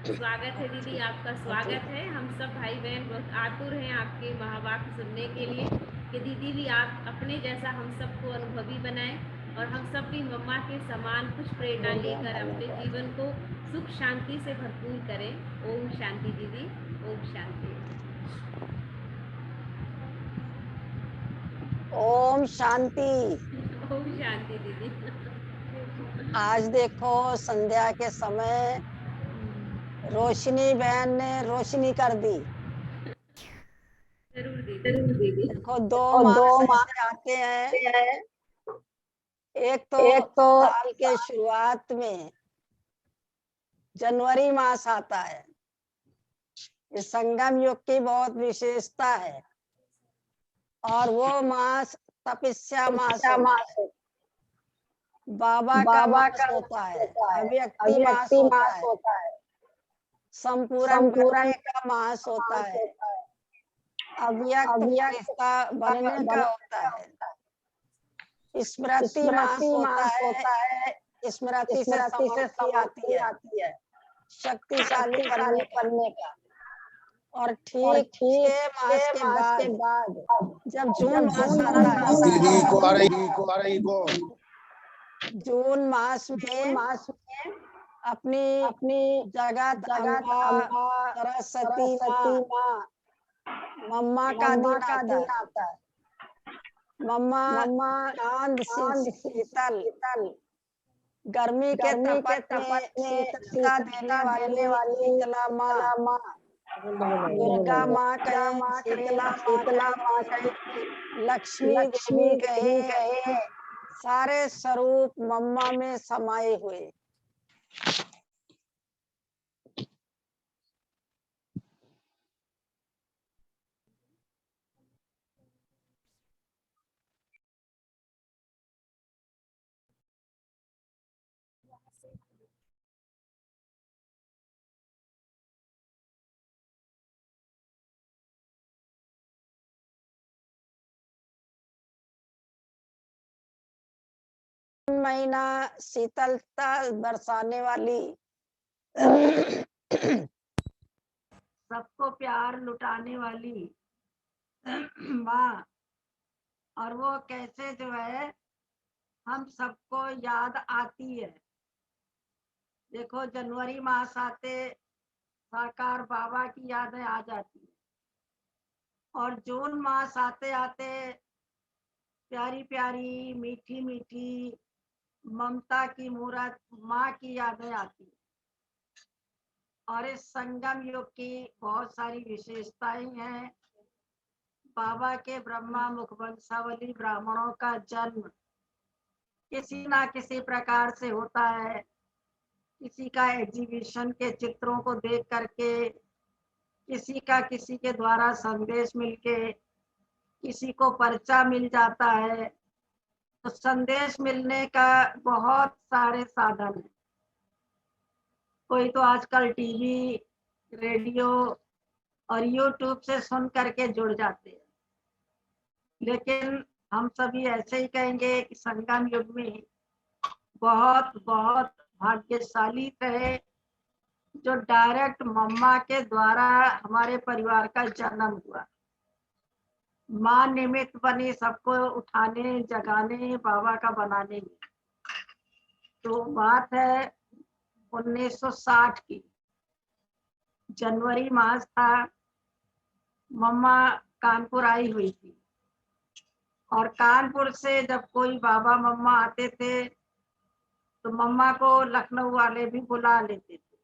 स्वागत है दीदी, आपका स्वागत है। हम सब भाई बहन बहुत आतुर हैं आपके महावाक्य सुनने के लिए कि दीदी भी आप अपने जैसा हम सबको अनुभवी बनाएं और हम सब भी मम्मा के समान कुछ प्रेरणा लेकर अपने जीवन को सुख शांति से भरपूर करें। ओम शांति दीदी, ओम शांति। ओम शांति। ओम शांति दीदी। आज देखो संध्या के समय रोशनी बहन ने रोशनी कर दी। जरूर दीदी। देखो दो और दो मास माह ऐसे आते हैं। हैं। एक तो एक तो साल के शुरुआत में जनवरी मास आता है। इस संगम युग की बहुत विशेषता है और वो मास तपस्या मास होता है। बाबा का मास होता है, अव्यक्ति मास अव्यक्ति होता मास है, होता है, संपूर्ण संपूर्ण बनने का मास होता है, होता है, अव्यक्त अव्यक्त फरिश्ता बनने का होता है, स्मृति मास होता मास है, होता है, स्मृति से स्मृति से समाप्ति आती समाप्ति है, आती है, शक्तिशाली बनने शक्तिशाली का। बनने का। और और ठीक ठीक 6 मास 6 के मास के बाद बाद जब जून मास जून आता है, दीदी को आ रही को जून मास जून में मास में अपनी अपनी जगत जगत अम्बा अम्बा सरस्वती सरस्वती माँ माँ मम्मा का मम्मा दिन का आता दिन है। आता है। मम्मा मम्मा चांद चांद शीतल शीतल गर्मी के गर्मी के तपत में तपत में शीतलता देने शीतलता देने वाली वाली शीतला माँ, शीतला माँ, दुर्गा माँ दुर्गा कहे, माँ कहे, शीतला माँ शीतला माँ कहे, कहे, लक्ष्मी लक्ष्मी देवी देवी कहे, कहे, सारे स्वरूप मम्मा में समाये हुए। महीना शीतलता बरसाने वाली, सबको प्यार लुटाने वाली माँ, और वो कैसे जो है हम सबको याद आती है। देखो जनवरी मास आते साकार बाबा की यादें आ जाती है और जून मास आते आते प्यारी प्यारी मीठी मीठी ममता की मूरत माँ की यादें आती है। और इस संगम युग की बहुत सारी विशेषताएं हैं। बाबा के ब्रह्मा मुखवंशावली ब्राह्मणों का जन्म किसी ना किसी प्रकार से होता है। किसी का एग्जीबिशन के चित्रों को देख करके, किसी के द्वारा संदेश मिलके, किसी को पर्चा मिल जाता है। तो संदेश मिलने का बहुत सारे साधन है। कोई तो आजकल टीवी, रेडियो और यूट्यूब से सुन करके जुड़ जाते हैं, लेकिन हम सभी ऐसे ही कहेंगे कि संगम युग में बहुत बहुत भाग्यशाली रहे जो डायरेक्ट मम्मा के द्वारा हमारे परिवार का जन्म हुआ। माँ निमित्त बनी सबको उठाने, जगाने, बाबा का बनाने में। तो बात है 1960 की, जनवरी मास था। मम्मा कानपुर आई हुई थी और कानपुर से जब कोई बाबा मम्मा आते थे तो मम्मा को लखनऊ वाले भी बुला लेते थे।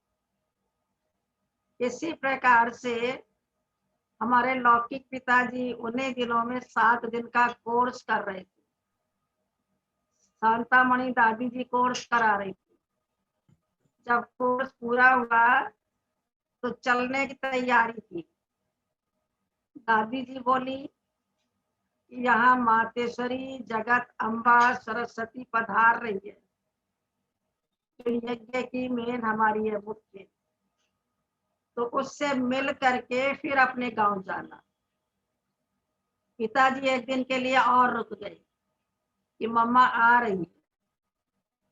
इसी प्रकार से हमारे लौकिक पिताजी उन्हीं दिनों में 7 दिन का कोर्स कर रहे थे। शांतामणि दादी जी कोर्स करा रही थी। जब कोर्स पूरा हुआ तो चलने की तैयारी थी। दादी जी बोली, यहाँ मातेश्वरी जगत अम्बा सरस्वती पधार रही है, तो यज्ञ की मेन हमारी है मुख्य। तो उससे मिल करके फिर अपने गांव जाना। पिताजी एक दिन के लिए और रुक गए कि मम्मा आ रही है।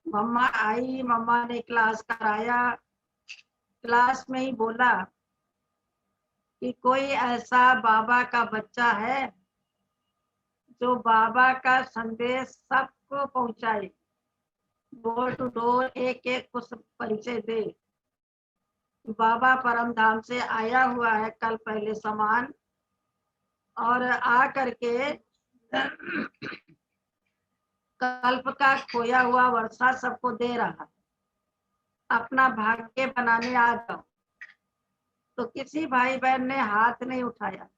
मम्मा आई, मम्मा ने क्लास कराया। क्लास में ही बोला कि कोई ऐसा बाबा का बच्चा है जो बाबा का संदेश सबको पहुंचाए, डोर टू डोर एक एक को सब परिचय दे। बाबा परम धाम से आया हुआ है कल पहले समान, और आ करके कल्प का खोया हुआ वर्षा सबको दे रहा है। अपना भाग्य बनाने आ जाओ। तो किसी भाई बहन ने हाथ नहीं उठाया।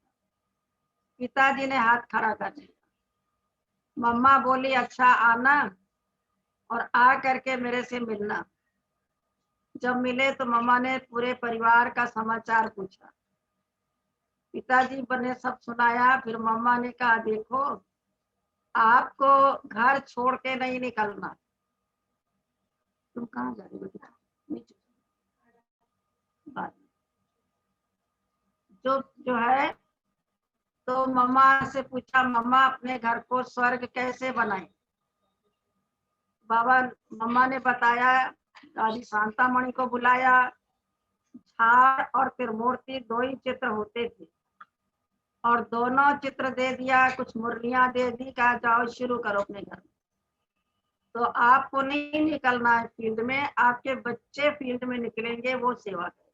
पिताजी ने हाथ खड़ा कर दिया। मम्मा बोली अच्छा आना और आ करके मेरे से मिलना। जब मिले तो मम्मा ने पूरे परिवार का समाचार पूछा। पिताजी ने सब सुनाया। फिर मम्मा ने कहा देखो, आपको घर छोड़ के नहीं निकलना। तुम कहाँ जा रही हो बेटा? नीचे। जो जो है तो मम्मा से पूछा, मम्मा अपने घर को स्वर्ग कैसे बनाए? बाबा मम्मा ने बताया। दादी शांतामणि को बुलाया। झाड़ और त्रिमूर्ति दो ही चित्र होते थे और दोनों चित्र दे दिया, कुछ मुरलियां दे दी, कहा जाओ शुरू करो अपने घर में। तो आपको नहीं निकलना है फील्ड में, आपके बच्चे फील्ड में निकलेंगे, वो सेवा करें।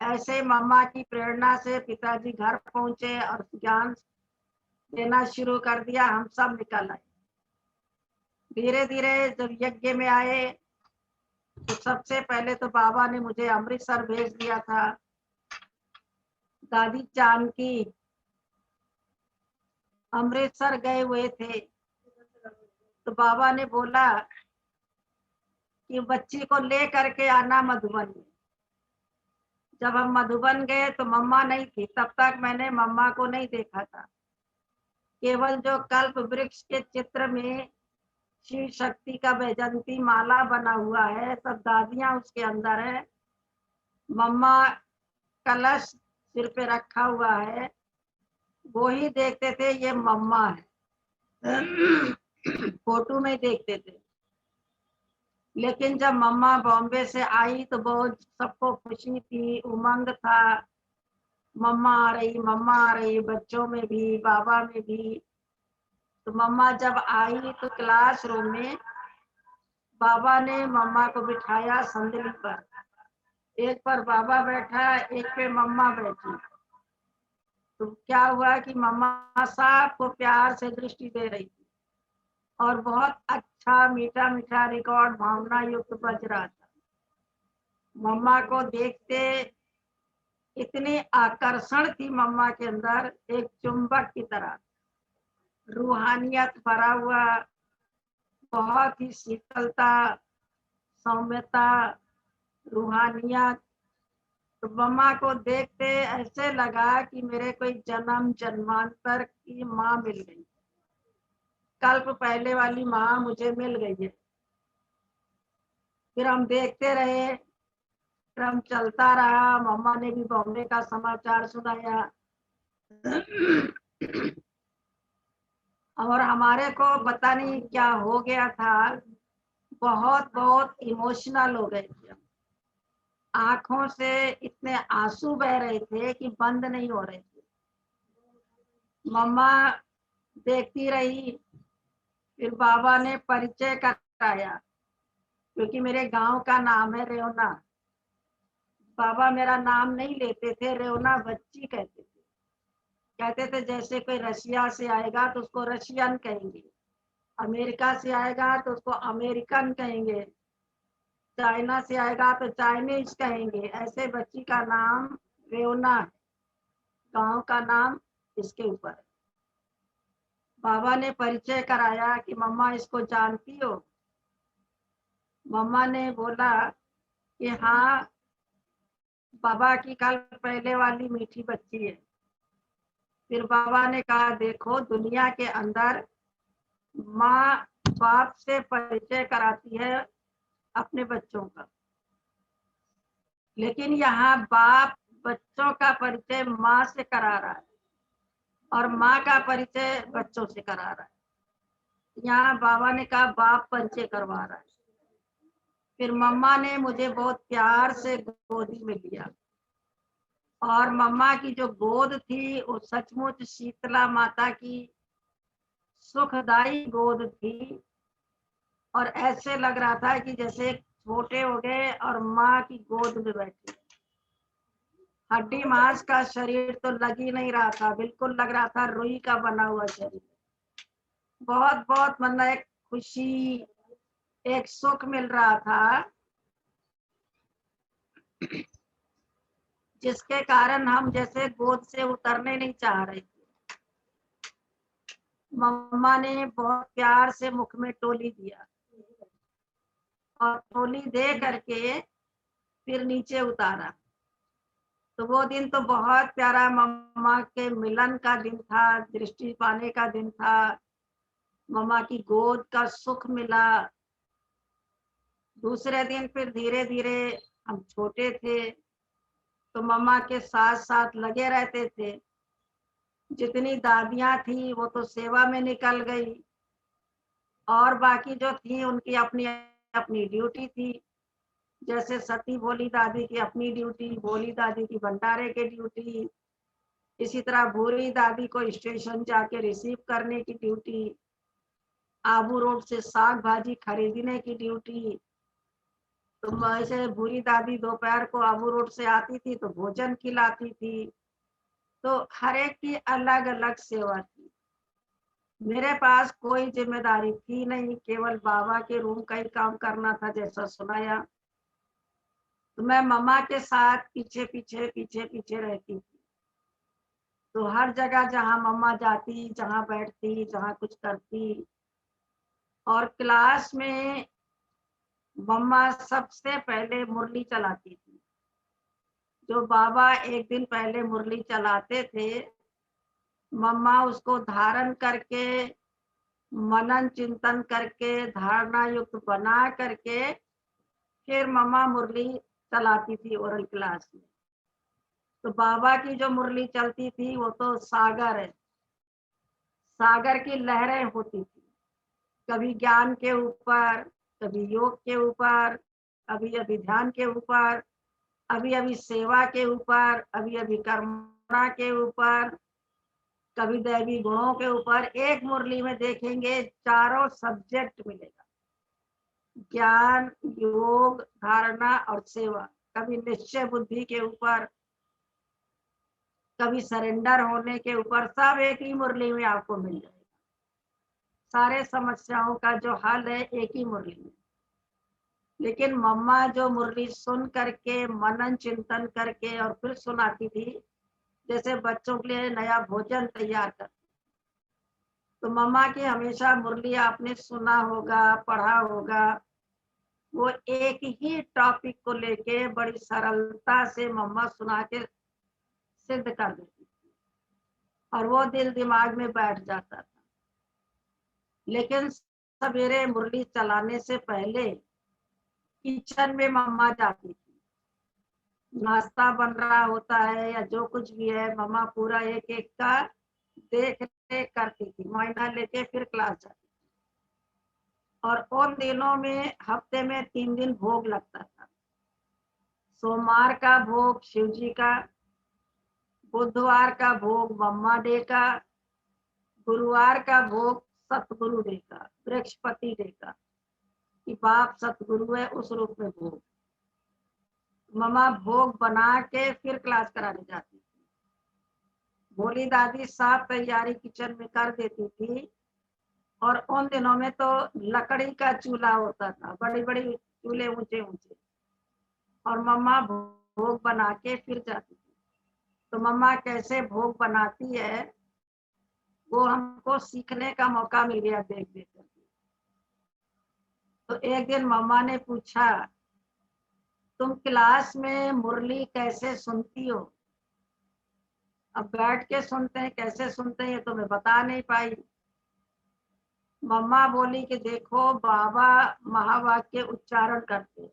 ऐसे मम्मा की प्रेरणा से पिताजी घर पहुंचे और ज्ञान देना शुरू कर दिया। हम सब निकल आए। धीरे धीरे जब यज्ञ में आए तो सबसे पहले तो बाबा ने मुझे अमृतसर भेज दिया था। दादी जानकी अमृतसर गए हुए थे, तो बाबा ने बोला कि बच्ची को ले करके आना मधुबन में। जब हम मधुबन गए तो मम्मा नहीं थी, तब तक मैंने मम्मा को नहीं देखा था। केवल जो कल्प वृक्ष के चित्र में शिव शक्ति का वैजंती माला बना हुआ है, सब दादियां उसके अंदर है। मम्मा कलश सिर पे रखा हुआ है, वो ही देखते थे ये मम्मा है। फोटो में देखते थे। लेकिन जब मम्मा बॉम्बे से आई तो बहुत सबको खुशी थी, उमंग था। मम्मा आ रही, मम्मा आ रही, बच्चों में भी बाबा में भी। तो मम्मा जब आई तो क्लासरूम में बाबा ने मम्मा को बिठाया संदली पर। एक पर बाबा बैठा, एक पे मम्मा बैठी। तो क्या हुआ कि मम्मा सबको प्यार से दृष्टि दे रही थी और बहुत अच्छा मीठा मीठा रिकॉर्ड भावना युक्त बज रहा था। मम्मा को देखते इतनी आकर्षण थी मम्मा के अंदर, एक चुंबक की तरह, रूहानियत भरा हुआ, बहुत ही शीतलता, सौम्यता, रूहानियत। तो मम्मा को देखते ऐसे लगा कि मेरे कोई जन्म जन्मांतर की माँ मिल गई, कल्प पहले वाली माँ मुझे मिल गई है। फिर हम देखते रहे, क्रम चलता रहा। मम्मा ने भी बॉम्बे का समाचार सुनाया और हमारे को पता नहीं क्या हो गया था, बहुत बहुत इमोशनल हो गए थे। आंखों से इतने आंसू बह रहे थे कि बंद नहीं हो रहे थे। मम्मा देखती रही। फिर बाबा ने परिचय कराया, क्योंकि मेरे गांव का नाम है रेवना। बाबा मेरा नाम नहीं लेते थे, रेवना बच्ची कहते थे। कहते थे जैसे कोई रशिया से आएगा तो उसको रशियन कहेंगे, अमेरिका से आएगा तो उसको अमेरिकन कहेंगे, चाइना से आएगा तो चाइनीज कहेंगे। ऐसे बच्ची का नाम रेवना है, गांव का नाम इसके ऊपर है। बाबा ने परिचय कराया कि मम्मा इसको जानती हो? मम्मा ने बोला कि हाँ, बाबा की कल पहले वाली मीठी बच्ची है। फिर बाबा ने कहा देखो, दुनिया के अंदर माँ बाप से परिचय कराती है अपने बच्चों का, लेकिन यहाँ बाप बच्चों का परिचय माँ से करा रहा है और माँ का परिचय बच्चों से करा रहा है। यहाँ बाबा ने कहा बाप परिचय करवा रहा है। फिर मम्मा ने मुझे बहुत प्यार से गोदी में लिया और मम्मा की जो गोद थी वो सचमुच शीतला माता की सुखदाई गोद थी और ऐसे लग रहा था कि जैसे छोटे हो गए और माँ की गोद में बैठे। हड्डी मांस का शरीर तो लग ही नहीं रहा था, बिल्कुल लग रहा था रुई का बना हुआ शरीर। बहुत बहुत मतलब एक खुशी, एक सुख मिल रहा था जिसके कारण हम जैसे गोद से उतरने नहीं चाह रहे थे। मम्मा ने बहुत प्यार से मुख में टोली दिया और टोली दे करके फिर नीचे उतारा। तो वो दिन तो बहुत प्यारा मम्मा के मिलन का दिन था, दृष्टि पाने का दिन था, मम्मा की गोद का सुख मिला। दूसरे दिन फिर धीरे धीरे, हम छोटे थे तो मम्मा के साथ साथ लगे रहते थे। जितनी दादियां थी वो तो सेवा में निकल गई और बाकी जो थी उनकी अपनी अपनी ड्यूटी थी। जैसे सती भोली दादी की अपनी ड्यूटी, भोली दादी की भंडारे की ड्यूटी, इसी तरह भूरी दादी को स्टेशन जाके रिसीव करने की ड्यूटी, आबू रोड से साग भाजी खरीदने की ड्यूटी। तो ऐसे भूरी दादी दोपहर को आबू रोड से आती थी तो भोजन खिलाती थी। तो हर एक की अलग अलग सेवा थी। मेरे पास कोई जिम्मेदारी थी नहीं, केवल बाबा के रूम का ही काम करना था जैसा सुनाया। तो मैं मम्मा के साथ पीछे पीछे पीछे पीछे रहती थी। तो हर जगह जहाँ मम्मा जाती, जहाँ बैठती, जहाँ कुछ करती, और क्लास में मम्मा सबसे पहले मुरली चलाती थी। जो बाबा एक दिन पहले मुरली चलाते थे, मम्मा उसको धारण करके, मनन चिंतन करके, धारणा युक्त बना करके फिर मम्मा मुरली चलाती थी ओरल क्लास में। तो बाबा की जो मुरली चलती थी वो तो सागर है, सागर की लहरें होती थी। कभी ज्ञान के ऊपर, कभी योग के ऊपर, अभी अभी ध्यान के ऊपर, अभी अभी सेवा के ऊपर, अभी अभी कर्मणा के ऊपर, कभी दैवी गुणों के ऊपर। एक मुरली में देखेंगे चारों सब्जेक्ट मिलेगा, ज्ञान, योग, धारणा और सेवा। कभी निश्चय बुद्धि के ऊपर, कभी सरेंडर होने के ऊपर, सब एक ही मुरली में आपको मिल जाएगा। सारे समस्याओं का जो हल है एक ही मुरली में। लेकिन मम्मा जो मुरली सुन करके, मनन चिंतन करके और फिर सुनाती थी, जैसे बच्चों के लिए नया भोजन तैयार कर। तो मम्मा की हमेशा मुरली आपने सुना होगा, पढ़ा होगा। वो एक ही टॉपिक को लेके बड़ी सरलता से मम्मा सुना के सिद्ध कर देती थी और वो दिल दिमाग में बैठ जाता था। लेकिन सवेरे मुरली चलाने से पहले किचन में मम्मा जाती थी। नाश्ता बन रहा होता है या जो कुछ भी है, मम्मा पूरा एक एक का देख रेख करती थी, मुआयना लेके फिर क्लास जाती थी। और उन दिनों में हफ्ते में 3 दिन भोग लगता था। सोमवार का भोग शिव जी का, बुधवार का भोग मम्मा डे का, गुरुवार का भोग सतगुरु डे का, बृहस्पति डे का, कि बाप सतगुरु है उस रूप में भोग। मम्मा भोग बना के फिर क्लास कराने जाती थी। भोली दादी साफ तैयारी किचन में कर देती थी। और उन दिनों में तो लकड़ी का चूल्हा होता था, बड़ी बड़ी चूल्हे ऊंचे ऊंचे, और मम्मा भोग बना के फिर जाती थी। तो मम्मा कैसे भोग बनाती है वो हमको सीखने का मौका मिल गया देख देख कर। तो एक दिन मम्मा ने पूछा, तुम क्लास में मुरली कैसे सुनती हो? अब बैठ के सुनते हैं, कैसे सुनते हैं ये तो मैं बता नहीं पाई। मम्मा बोली कि देखो बाबा महावाक्य उच्चारण करते हैं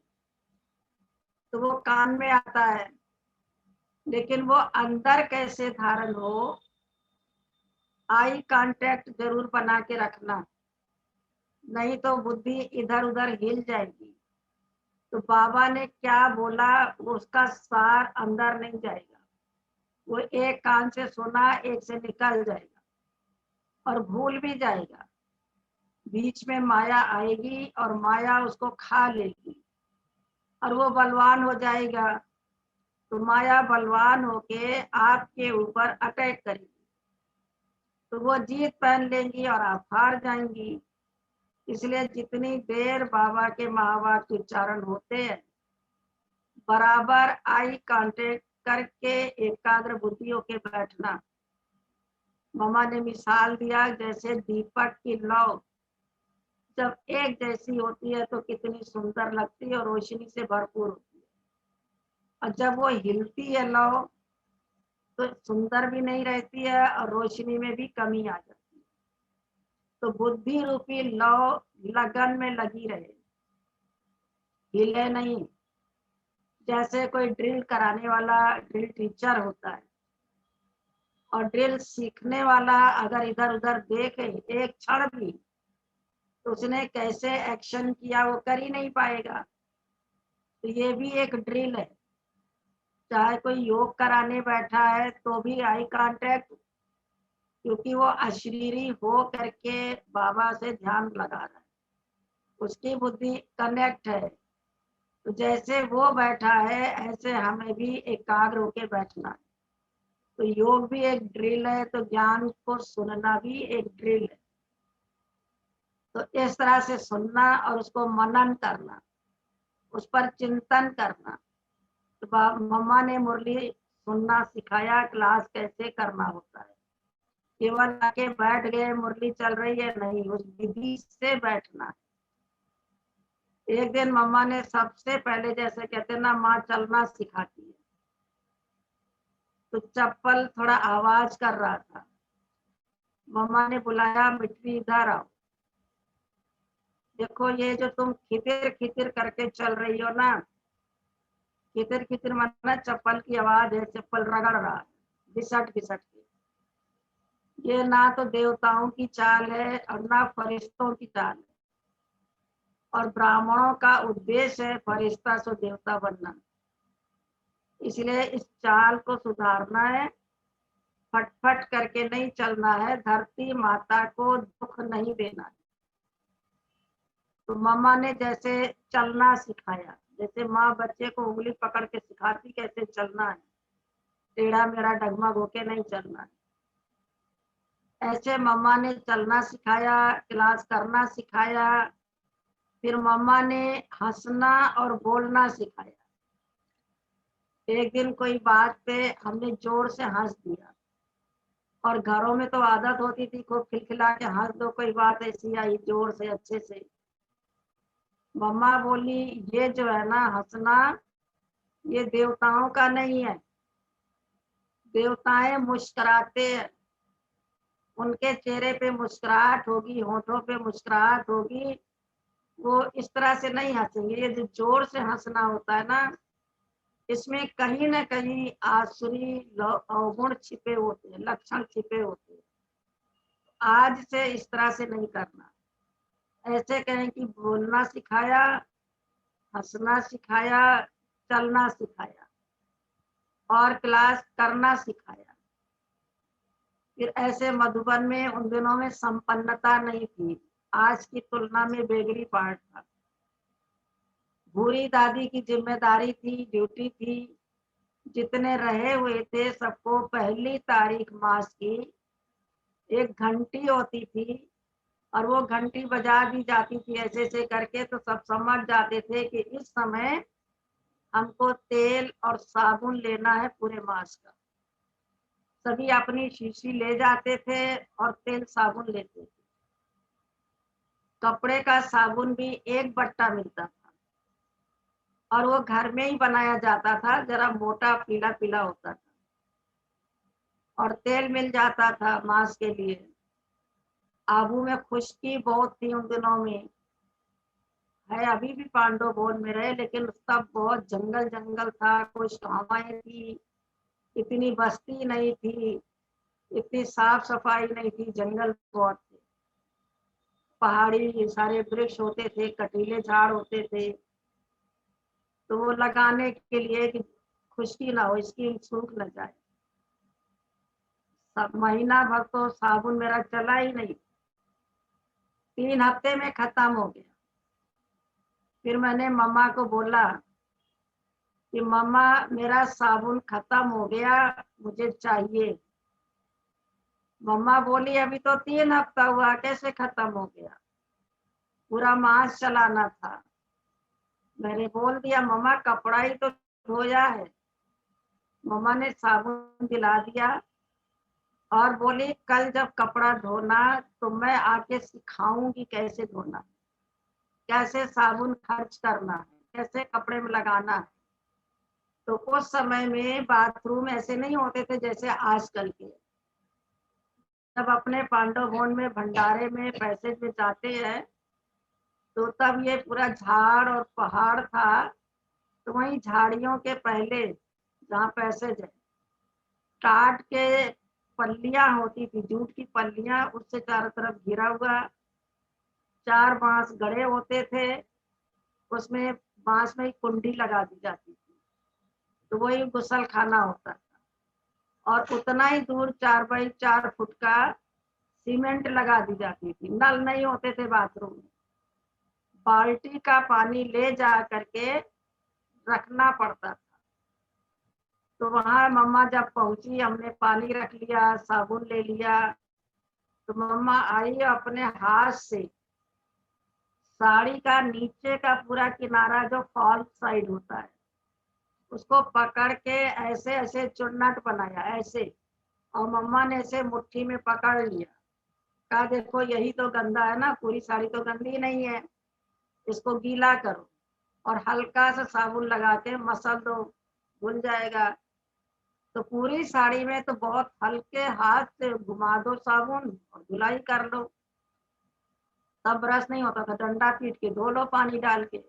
तो वो कान में आता है, लेकिन वो अंदर कैसे धारण हो, आई कांटेक्ट जरूर बना के रखना, नहीं तो बुद्धि इधर उधर हिल जाएगी। तो बाबा ने क्या बोला उसका सार अंदर नहीं जाएगा, वो एक कान से सुना एक से निकल जाएगा और भूल भी जाएगा। बीच में माया आएगी और माया उसको खा लेगी और वो बलवान हो जाएगा। तो माया बलवान होके आपके ऊपर अटैक करेगी, तो वो जीत पहन लेंगी और आप हार जाएंगी। इसलिए जितनी देर बाबा के महावाक्य उच्चारण होते हैं, बराबर आई कांटेक्ट करके एकाग्र बुद्धि होके बैठना। ममा ने मिसाल दिया, जैसे दीपक की लौ जब एक जैसी होती है तो कितनी सुंदर लगती है और रोशनी से भरपूर होती है, और जब वो हिलती है लौ तो सुंदर भी नहीं रहती है और रोशनी में भी कमी आ जाती है। तो बुद्धि रूपी लौ लगन में लगी रहे, हिले नहीं। जैसे कोई ड्रिल कराने वाला ड्रिल टीचर होता है और ड्रिल सीखने वाला अगर इधर उधर देखे एक क्षण भी, तो उसने कैसे एक्शन किया वो कर ही नहीं पाएगा। तो ये भी एक ड्रिल है। चाहे कोई योग कराने बैठा है तो भी आई कांटेक्ट, क्योंकि वो अशरीरी हो करके बाबा से ध्यान लगा रहा है, उसकी बुद्धि कनेक्ट है। तो जैसे वो बैठा है ऐसे हमें भी एकाग्र होके बैठना है। तो योग भी एक ड्रिल है, तो ज्ञान को सुनना भी एक ड्रिल है। तो इस तरह से सुनना और उसको मनन करना, उस पर चिंतन करना। तो मम्मा ने मुरली सुनना सिखाया, क्लास कैसे करना होता है। केवल आके बैठ गए मुरली चल रही है नहीं, उस विधि से बैठना है। एक दिन मम्मा ने सबसे पहले, जैसे कहते ना माँ चलना सिखाती है, तो चप्पल थोड़ा आवाज कर रहा था। मम्मा ने बुलाया, मिट्टी इधर आओ, देखो ये जो तुम खितिर खितिर करके चल रही हो ना, खितिर खितिर मतलब चप्पल की आवाज है, चप्पल रगड़ रहा है घिसट घिसट के। ये ना तो देवताओं की चाल है और ना फरिश्तों की चाल है, और ब्राह्मणों का उद्देश्य है फरिश्ता से देवता बनना। इसलिए इस चाल को सुधारना है, फटफट करके नहीं चलना है, धरती माता को दुख नहीं देना है। तो मम्मा ने जैसे चलना सिखाया, जैसे माँ बच्चे को उंगली पकड़ के सिखाती कैसे चलना है, टेढ़ा मेढ़ा डगमग होके नहीं चलना है, ऐसे मम्मा ने चलना सिखाया, क्लास करना सिखाया। फिर मम्मा ने हंसना और बोलना सिखाया। एक दिन कोई बात पे हमने जोर से हंस दिया, और घरों में तो आदत होती थी खूब खिलखिला के हंस दो, कोई बात ऐसी आई जोर से अच्छे से। मम्मा बोली ये जो है ना हंसना, ये देवताओं का नहीं है। देवताएं मुस्कुराते हैं, उनके चेहरे पे मुस्कुराहट होगी, होठों पे मुस्कुराहट होगी, वो इस तरह से नहीं हंसेंगे। ये जो जोर से हंसना होता है ना, इसमें कहीं ना कहीं आसुरी अवगुण छिपे होते हैं, लक्षण छिपे होते हैं। आज से इस तरह से नहीं करना। ऐसे कहें कि बोलना सिखाया, हंसना सिखाया, चलना सिखाया और क्लास करना सिखाया। फिर ऐसे मधुबन में उन दिनों में संपन्नता नहीं थी, आज की तुलना में बेगरी पार्ट था। भूरी दादी की जिम्मेदारी थी, ड्यूटी थी। जितने रहे हुए थे सबको पहली तारीख मास की एक घंटी होती थी, और वो घंटी बजा दी जाती थी ऐसे ऐसे करके, तो सब समझ जाते थे कि इस समय हमको तेल और साबुन लेना है पूरे मास का। सभी अपनी शीशी ले जाते थे और तेल साबुन लेते थे। कपड़े का साबुन भी एक बट्टा मिलता था, और वो घर में ही बनाया जाता था, जरा मोटा पीला पीला होता था। और तेल मिल जाता था मास के लिए। आबू में खुशकी बहुत थी उन दिनों में, है अभी भी पांडव भवन में रहे, लेकिन तब बहुत जंगल जंगल था, खुश्क हवाएं थी, इतनी बस्ती नहीं थी, इतनी साफ सफाई नहीं थी, जंगल बहुत थे, पहाड़ी सारे वृक्ष होते थे, कटीले झाड़ होते थे। तो वो लगाने के लिए कि खुश्की ना हो, स्किन सूख न जाए। सब महीना भर तो साबुन मेरा चला ही नहीं, 3 हफ्ते में खत्म हो गया। फिर मैंने मम्मा को बोला कि मम्मा मेरा साबुन खत्म हो गया, मुझे चाहिए। मम्मा बोली अभी तो 3 हफ्ता हुआ, कैसे खत्म हो गया, पूरा मास चलाना था। मैंने बोल दिया मम्मा कपड़ा ही तो धोया है। मम्मा ने साबुन दिला दिया और बोली कल जब कपड़ा धोना तो मैं आके सिखाऊंगी कैसे धोना, कैसे साबुन खर्च करना है, कैसे कपड़े में लगाना है। तो उस समय में बाथरूम ऐसे नहीं होते थे जैसे आजकल के। जब अपने पांडव भवन में भंडारे में पैसेज में जाते हैं तो तब ये पूरा झाड़ और पहाड़ था। तो वहीं झाड़ियों के पहले जहाँ पैसेज है, काट के पल्लियां होती थी, जूट की पल्लियां, उससे चारों तरफ घिरा हुआ 4 बांस गड़े होते थे। उसमें बांस में कुंडी लगा दी जाती थी, तो वही गुसल खाना होता था। और उतना ही दूर 4 बाई 4 फुट का सीमेंट लगा दी जाती थी। नल नहीं होते थे बाथरूम में, बाल्टी का पानी ले जा करके रखना पड़ता था। तो वहां मम्मा जब पहुंची, हमने पानी रख लिया, साबुन ले लिया, तो मम्मा आई अपने हाथ से साड़ी का नीचे का पूरा किनारा जो फॉल साइड होता है उसको पकड़ के ऐसे ऐसे चुन्नट बनाया ऐसे, और मम्मा ने ऐसे मुट्ठी में पकड़ लिया। कहा देखो यही तो गंदा है ना, पूरी साड़ी तो गंदी नहीं है, इसको गीला करो और हल्का सा साबुन लगा के मसल दो, धुल जाएगा। तो पूरी साड़ी में तो बहुत हल्के हाथ से घुमा दो साबुन और धुलाई कर लो। तब ब्रश नहीं होता था, डंडा पीट के धो लो पानी डाल के।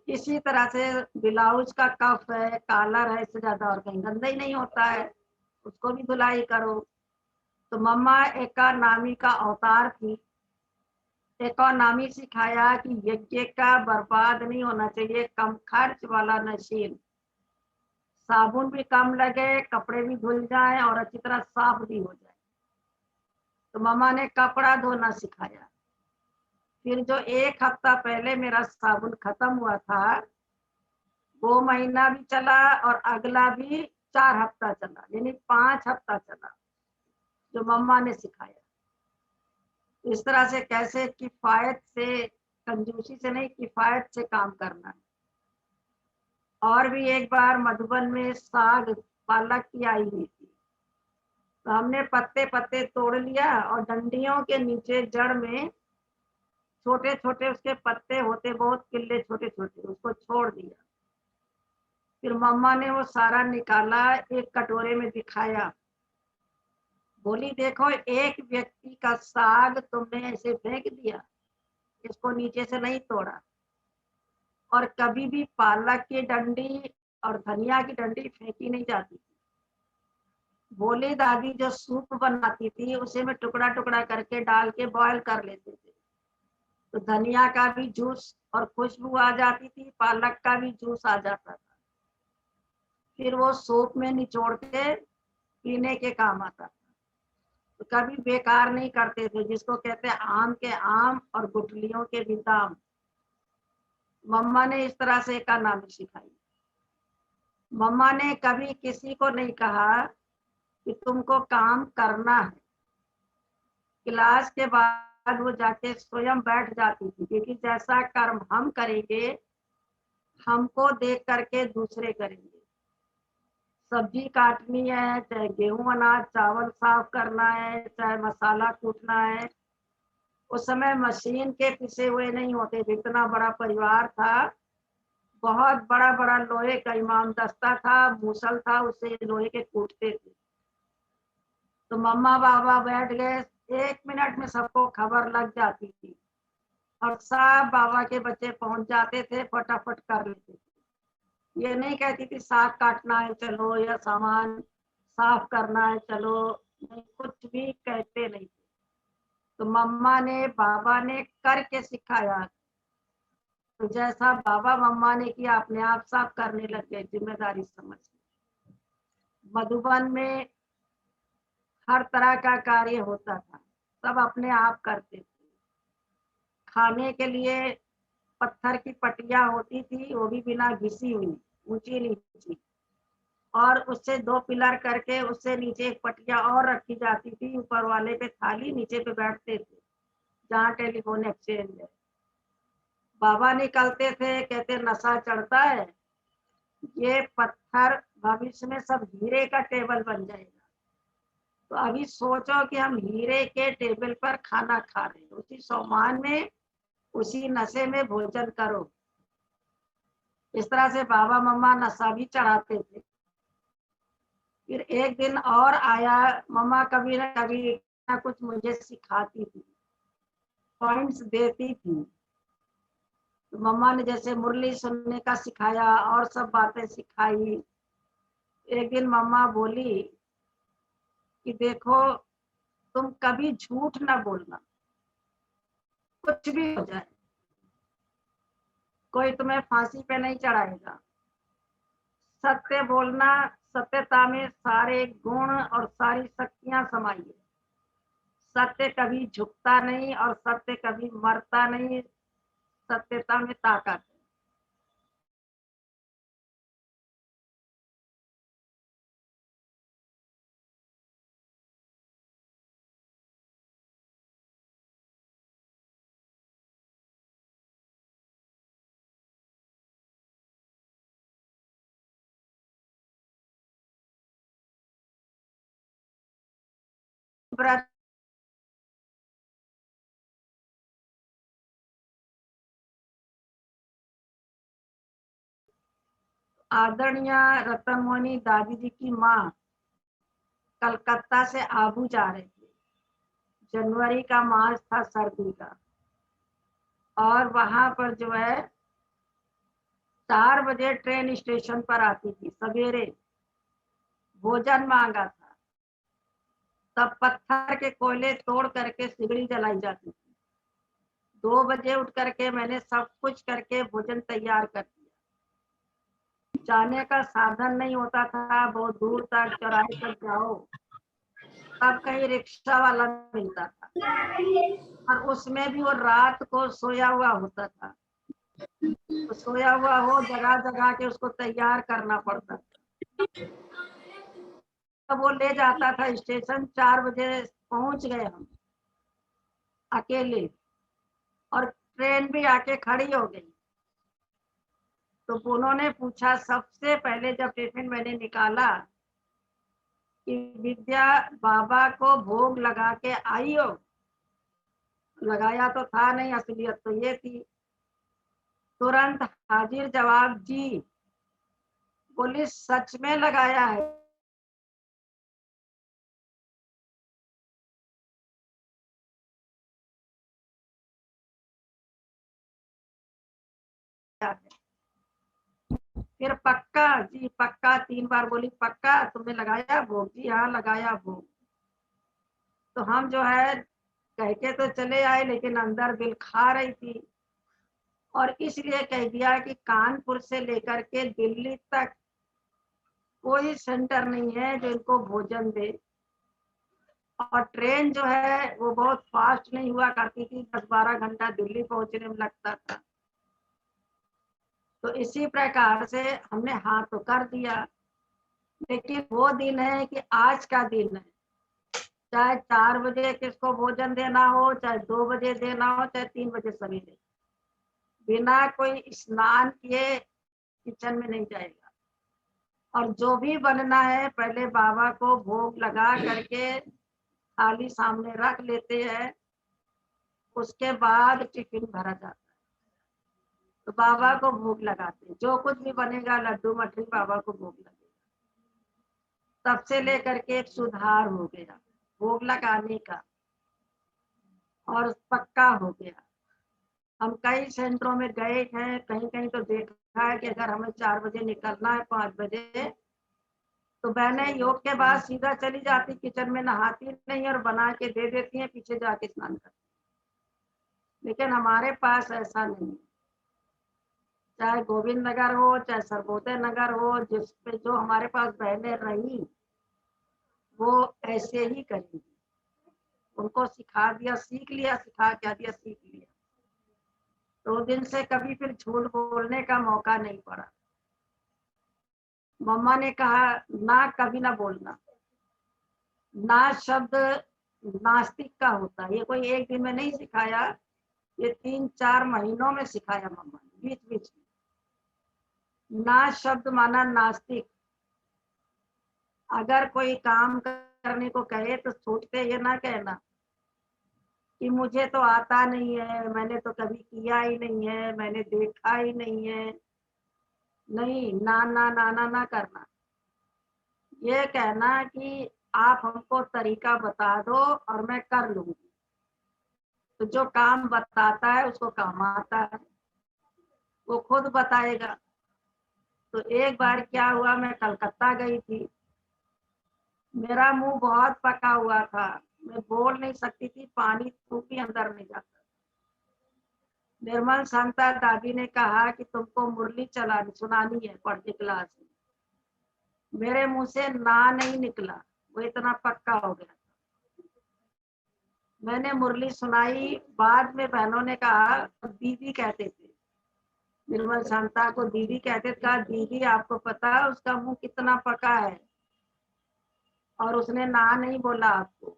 इसी तरह से ब्लाउज का कफ है, कॉलर है, इससे ज्यादा और कहीं गंदा ही नहीं होता है, उसको भी धुलाई करो। तो मम्मा इकोनॉमी का अवतार थी। इकोनॉमी सिखाया कि यज्ञ का बर्बाद नहीं होना चाहिए, कम खर्च वाला नशीन, साबुन भी कम लगे, कपड़े भी धुल जाए और अच्छी तरह साफ भी हो जाए। तो मम्मा ने कपड़ा धोना सिखाया। फिर जो 1 हफ्ता पहले मेरा साबुन खत्म हुआ था, वो महीना भी चला और अगला भी 4 हफ्ता चला, यानी 5 हफ्ता चला, जो मम्मा ने सिखाया। इस तरह से कैसे किफायत से, कंजूसी से नहीं, किफायत से काम करना है। और भी एक बार मधुबन में साग पालक की आई हुई थी, तो हमने पत्ते पत्ते तोड़ लिया और डंडियों के नीचे जड़ में छोटे छोटे उसके पत्ते होते, बहुत किल्ले छोटे छोटे, उसको छोड़ दिया। फिर मम्मा ने वो सारा निकाला, एक कटोरे में दिखाया, बोली देखो एक व्यक्ति का साग तुमने ऐसे फेंक दिया, इसको नीचे से नहीं तोड़ा। और कभी भी पालक की डंडी और धनिया की डंडी फेंकी नहीं जाती थी। बोली दादी जो सूप बनाती थी उसे में टुकड़ा टुकड़ा करके डाल के बॉयल कर लेते थे, तो धनिया का भी जूस और खुशबू आ जाती थी, पालक का भी जूस आ जाता था। फिर वो सूप में निचोड़ के पीने के काम आता था। तो कभी बेकार नहीं करते थे, जिसको कहते हैं आम के आम और गुठलियों के भी दाम। मम्मा ने इस तरह से इकोनॉमी सिखाई। मम्मा ने कभी किसी को नहीं कहा कि तुमको काम करना है। क्लास के बाद वो जाके स्वयं बैठ जाती थी, क्योंकि जैसा कर्म हम करेंगे हमको देख करके दूसरे करेंगे। सब्जी काटनी है, चाहे गेहूं अनाज चावल साफ करना है, चाहे मसाला कूटना है। उस समय मशीन के पिसे हुए नहीं होते थे, इतना बड़ा परिवार था, बहुत बड़ा बड़ा लोहे का इमाम दस्ता था, मूसल था, उससे लोहे के कूटते थे। तो मम्मा बाबा बैठ गए, 1 मिनट में सबको खबर लग जाती थी और सब बाबा के बच्चे पहुंच जाते थे, फटाफट कर लेते थे। ये नहीं कहती थी साग काटना है चलो, या सामान साफ करना है चलो, नहीं, कुछ भी कहते नहीं थे। तो मम्मा ने बाबा ने करके सिखाया। तो जैसा बाबा मम्मा ने किया अपने आप साफ करने लग गए, जिम्मेदारी समझ के। मधुबन में हर तरह का कार्य होता था, सब अपने आप करते थे। खाने के लिए पत्थर की पटिया होती थी, वो भी बिना घिसी हुई, ऊंची नीची, और उससे 2 पिलर करके उससे नीचे एक पटिया और रखी जाती थी, ऊपर वाले पे थाली, नीचे पे बैठते थे, जहाँ टेलीफोन एक्सचेंज है। बाबा निकलते थे, कहते नशा चढ़ता है, ये पत्थर भविष्य में सब हीरे का टेबल बन जाएगा। तो अभी सोचो कि हम हीरे के टेबल पर खाना खा रहे हैं, उसी सामान में, उसी नशे में भोजन करो। इस तरह से बाबा मम्मा नशा भी चढ़ाते थे। फिर एक दिन और आया, मम्मा कभी ना कभी ना कुछ मुझे सिखाती थी, पॉइंट्स देती थी। तो मम्मा ने जैसे मुरली सुनने का सिखाया और सब बातें सिखाई। एक दिन मम्मा बोली कि देखो, तुम कभी झूठ ना बोलना, कुछ भी हो जाए, कोई तुम्हें फांसी पे नहीं चढ़ाएगा। सत्य बोलना, सत्यता में सारे गुण और सारी शक्तियां समाई है। सत्य कभी झुकता नहीं और सत्य कभी मरता नहीं, सत्यता में ताकत है। व्रत आदरणीय रतनमणि दादी जी की माँ कलकत्ता से आबू जा रहे थे। जनवरी का मास था, सर्दी का, और वहां पर जो है 4 बजे ट्रेन स्टेशन पर आती थी सवेरे। भोजन मांगा था, तब पत्थर के कोयले तोड़ करके सिगड़ी जलाई जाती थी। 2 बजे उठ करके मैंने सब कुछ करके भोजन तैयार कर दिया। जाने का साधन नहीं होता था, बहुत दूर तक चौराहे तक जाओ, तब कहीं रिक्शा वाला मिलता था, और उसमें भी वो रात को सोया हुआ होता था। तो सोया हुआ हो, जगा जगा के उसको तैयार करना पड़ता था। तब वो ले जाता था स्टेशन। 4 बजे पहुंच गए हम अकेले, और ट्रेन भी आके खड़ी हो गई। तो उन्होंने पूछा, सबसे पहले जब टिफिन मैंने निकाला कि विद्या बाबा को भोग लगा के आई हो। लगाया तो था नहीं, असलियत तो ये थी। तुरंत हाजिर जवाब, जी। बोली, सच में लगाया है? फिर पक्का? जी पक्का। 3 बार बोली, पक्का तुमने लगाया भोग? जी हाँ, लगाया भोग। तो हम जो है कह के तो चले आए, लेकिन अंदर दिल खा रही थी, और इसलिए कह दिया कि कानपुर से लेकर के दिल्ली तक कोई सेंटर नहीं है जो इनको भोजन दे। और ट्रेन जो है वो बहुत फास्ट नहीं हुआ करती थी, 10-12 घंटा दिल्ली पहुंचने में लगता था। तो इसी प्रकार से हमने हाँ तो कर दिया। लेकिन वो दिन है कि आज का दिन है, चाहे 4 बजे किसको भोजन देना हो, चाहे 2 बजे देना हो, चाहे 3 बजे सवेरे, बिना कोई स्नान किए किचन में नहीं जाएगा। और जो भी बनना है पहले बाबा को भोग लगा करके थाली सामने रख लेते हैं, उसके बाद टिफिन भरा जाता है। तो बाबा को भोग लगाते हैं, जो कुछ भी बनेगा, लड्डू मठरी, बाबा को भोग लगेगा। तब से लेकर के एक सुधार हो गया भोग लगाने का, और पक्का हो गया। हम कई सेंटरों में गए हैं, कहीं कहीं तो देखा है कि अगर हमें 4 बजे निकलना है, 5 बजे, तो बहनें योग के बाद सीधा चली जाती किचन में, नहाती नहीं और बना के दे देती हैं, पीछे जाके स्नान करती। लेकिन हमारे पास ऐसा नहीं है। चाहे गोविंद नगर हो, चाहे सर्वोदय नगर हो, जिस पे जो हमारे पास बहनें रही वो ऐसे ही करेंगी। उनको सिखा दिया, सीख लिया, सिखा क्या दिया, सीख लिया। तो दिन से कभी फिर झूठ बोलने का मौका नहीं पड़ा। मम्मा ने कहा ना, कभी ना बोलना। ना शब्द नास्तिक का होता है। ये कोई एक दिन में नहीं सिखाया, ये 3-4 महीनों में सिखाया मम्मा ने, बीच बीच में। ना शब्द माना नास्तिक। अगर कोई काम करने को कहे तो सोचते ये ना कहना कि मुझे तो आता नहीं है, मैंने तो कभी किया ही नहीं है, मैंने देखा ही नहीं है। नहीं, ना ना ना ना ना करना। ये कहना कि आप हमको तरीका बता दो और मैं कर लूंगी। तो जो काम बताता है उसको काम आता है, वो खुद बताएगा। तो एक बार क्या हुआ, मैं कलकत्ता गई थी। मेरा मुंह बहुत पका हुआ था, मैं बोल नहीं सकती थी, पानी थूक भी अंदर नहीं जाता। निर्मल शांता दादी ने कहा कि तुमको मुरली चलानी सुनानी है पढ़ के क्लास में। मेरे मुंह से ना नहीं निकला, वो इतना पक्का हो गया। मैंने मुरली सुनाई। बाद में बहनों ने कहा, दीदी कहते थे, निर्मल शांता को दीदी कहते थे। कहा दीदी आपको पता है उसका मुंह कितना पका है और उसने ना नहीं बोला आपको।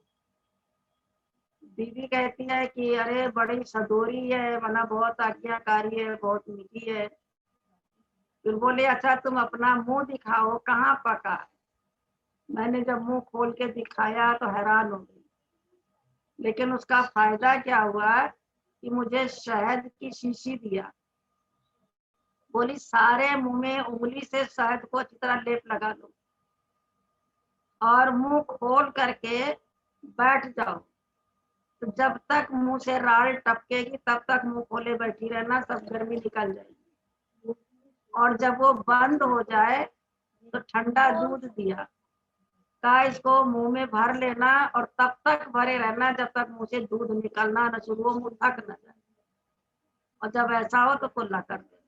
दीदी कहती है कि अरे बड़ी सदोरी है, मना बहुत आज्ञाकारी है, बहुत मीठी है। फिर बोले अच्छा तुम अपना मुंह दिखाओ कहाँ पका है। मैंने जब मुंह खोल के दिखाया तो हैरान हो गई। लेकिन उसका फायदा क्या हुआ कि मुझे शहद की शीशी दिया। बोली सारे मुंह में उंगली से शहद को अच्छी तरह लेप लगा लो और मुंह खोल करके बैठ जाओ। तो जब तक मुंह से राल टपकेगी तब तक मुंह खोले बैठी रहना, सब गर्मी निकल जाएगी। और जब वो बंद हो जाए तो ठंडा दूध दिया, कहा इसको मुंह में भर लेना और तब तक भरे रहना जब तक मुंह से दूध निकलना न शुरू हो, मुंह ढक न जाए। और जब ऐसा हो तो कुल्ला कर देना।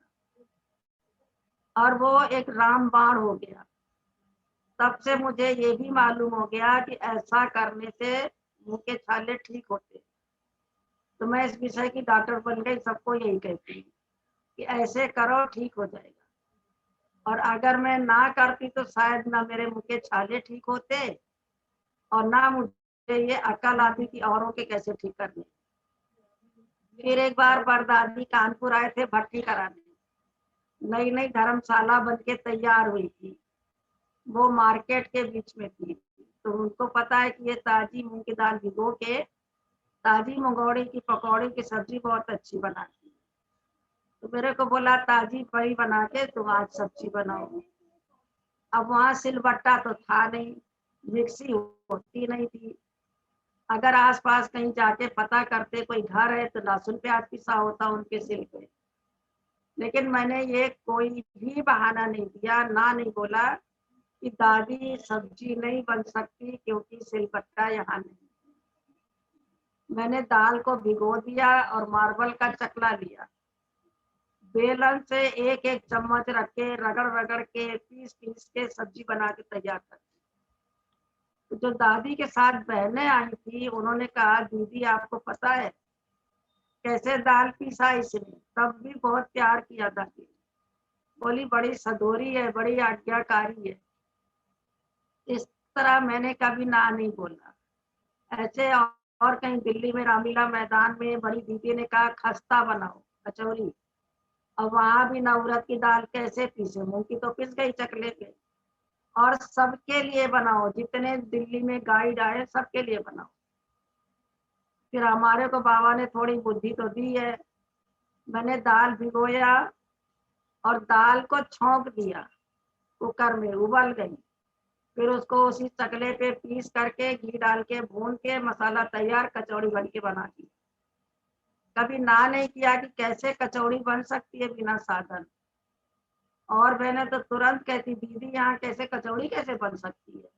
और वो एक रामबाण हो गया। तब से मुझे ये भी मालूम हो गया कि ऐसा करने से मुंह के छाले ठीक होते। तो मैं इस विषय की डॉक्टर बन गई, सबको यही कहती हूँ कि ऐसे करो ठीक हो जाएगा। और अगर मैं ना करती तो शायद ना मेरे मुंह के छाले ठीक होते और ना मुझे ये अकल आती कि औरों के कैसे ठीक करने। फिर एक बार परदादी कानपुर आए थे भर्ती कराने। नई नई धर्मशाला बन के तैयार हुई थी, वो मार्केट के बीच में थी। तो उनको पता है कि ये ताजी मूंग की दाल भिगो के ताजी मंगौड़ी की पकौड़ी की सब्जी बहुत अच्छी बनाती है। तो मेरे को बोला ताजी परी बना के तुम आज सब्जी बनाओ। अब वहां सिलबट्टा तो था नहीं, मिक्सी होती नहीं थी। अगर आसपास कहीं जाके पता करते कोई घर है तो लहसुन प्याज पिसा होता उनके सिल पे। लेकिन मैंने ये कोई भी बहाना नहीं दिया, ना नहीं बोला कि दादी सब्जी नहीं बन सकती क्योंकि सिलबट्टा यहाँ नहीं। मैंने दाल को भिगो दिया और मार्बल का चकला लिया, बेलन से एक एक चम्मच रख के रगड़ रगड़ के पीस पीस के सब्जी बना के तैयार कर दी। तो जो दादी के साथ बहनें आई थी उन्होंने कहा दीदी आपको पता है कैसे दाल पीसा इसने। तब भी बहुत प्यार किया दादी। बोली बड़ी सदोरी है, बड़ी आज्ञाकारी है। इस तरह मैंने कभी ना नहीं बोला। ऐसे और कहीं दिल्ली में रामलीला मैदान में बड़ी दीदी ने कहा खस्ता बनाओ कचौरी। अब वहां भी ना उड़द की दाल कैसे पीसे, मूंग की तो पिस गई चकले पे। और सबके लिए बनाओ, जितने दिल्ली में गाइड आए सबके लिए बनाओ। फिर हमारे को बाबा ने थोड़ी बुद्धि तो दी है। मैंने दाल भिगोया और दाल को छौंक दिया, कुकर में उबल गई। फिर उसको उसी चकले पे पीस करके घी डाल के भून के मसाला तैयार, कचौड़ी बन के बना दी। कभी ना नहीं किया कि कैसे कचौड़ी बन सकती है बिना साधन। और मैंने तो तुरंत कहती दीदी यहाँ कैसे कचौड़ी कैसे बन सकती है,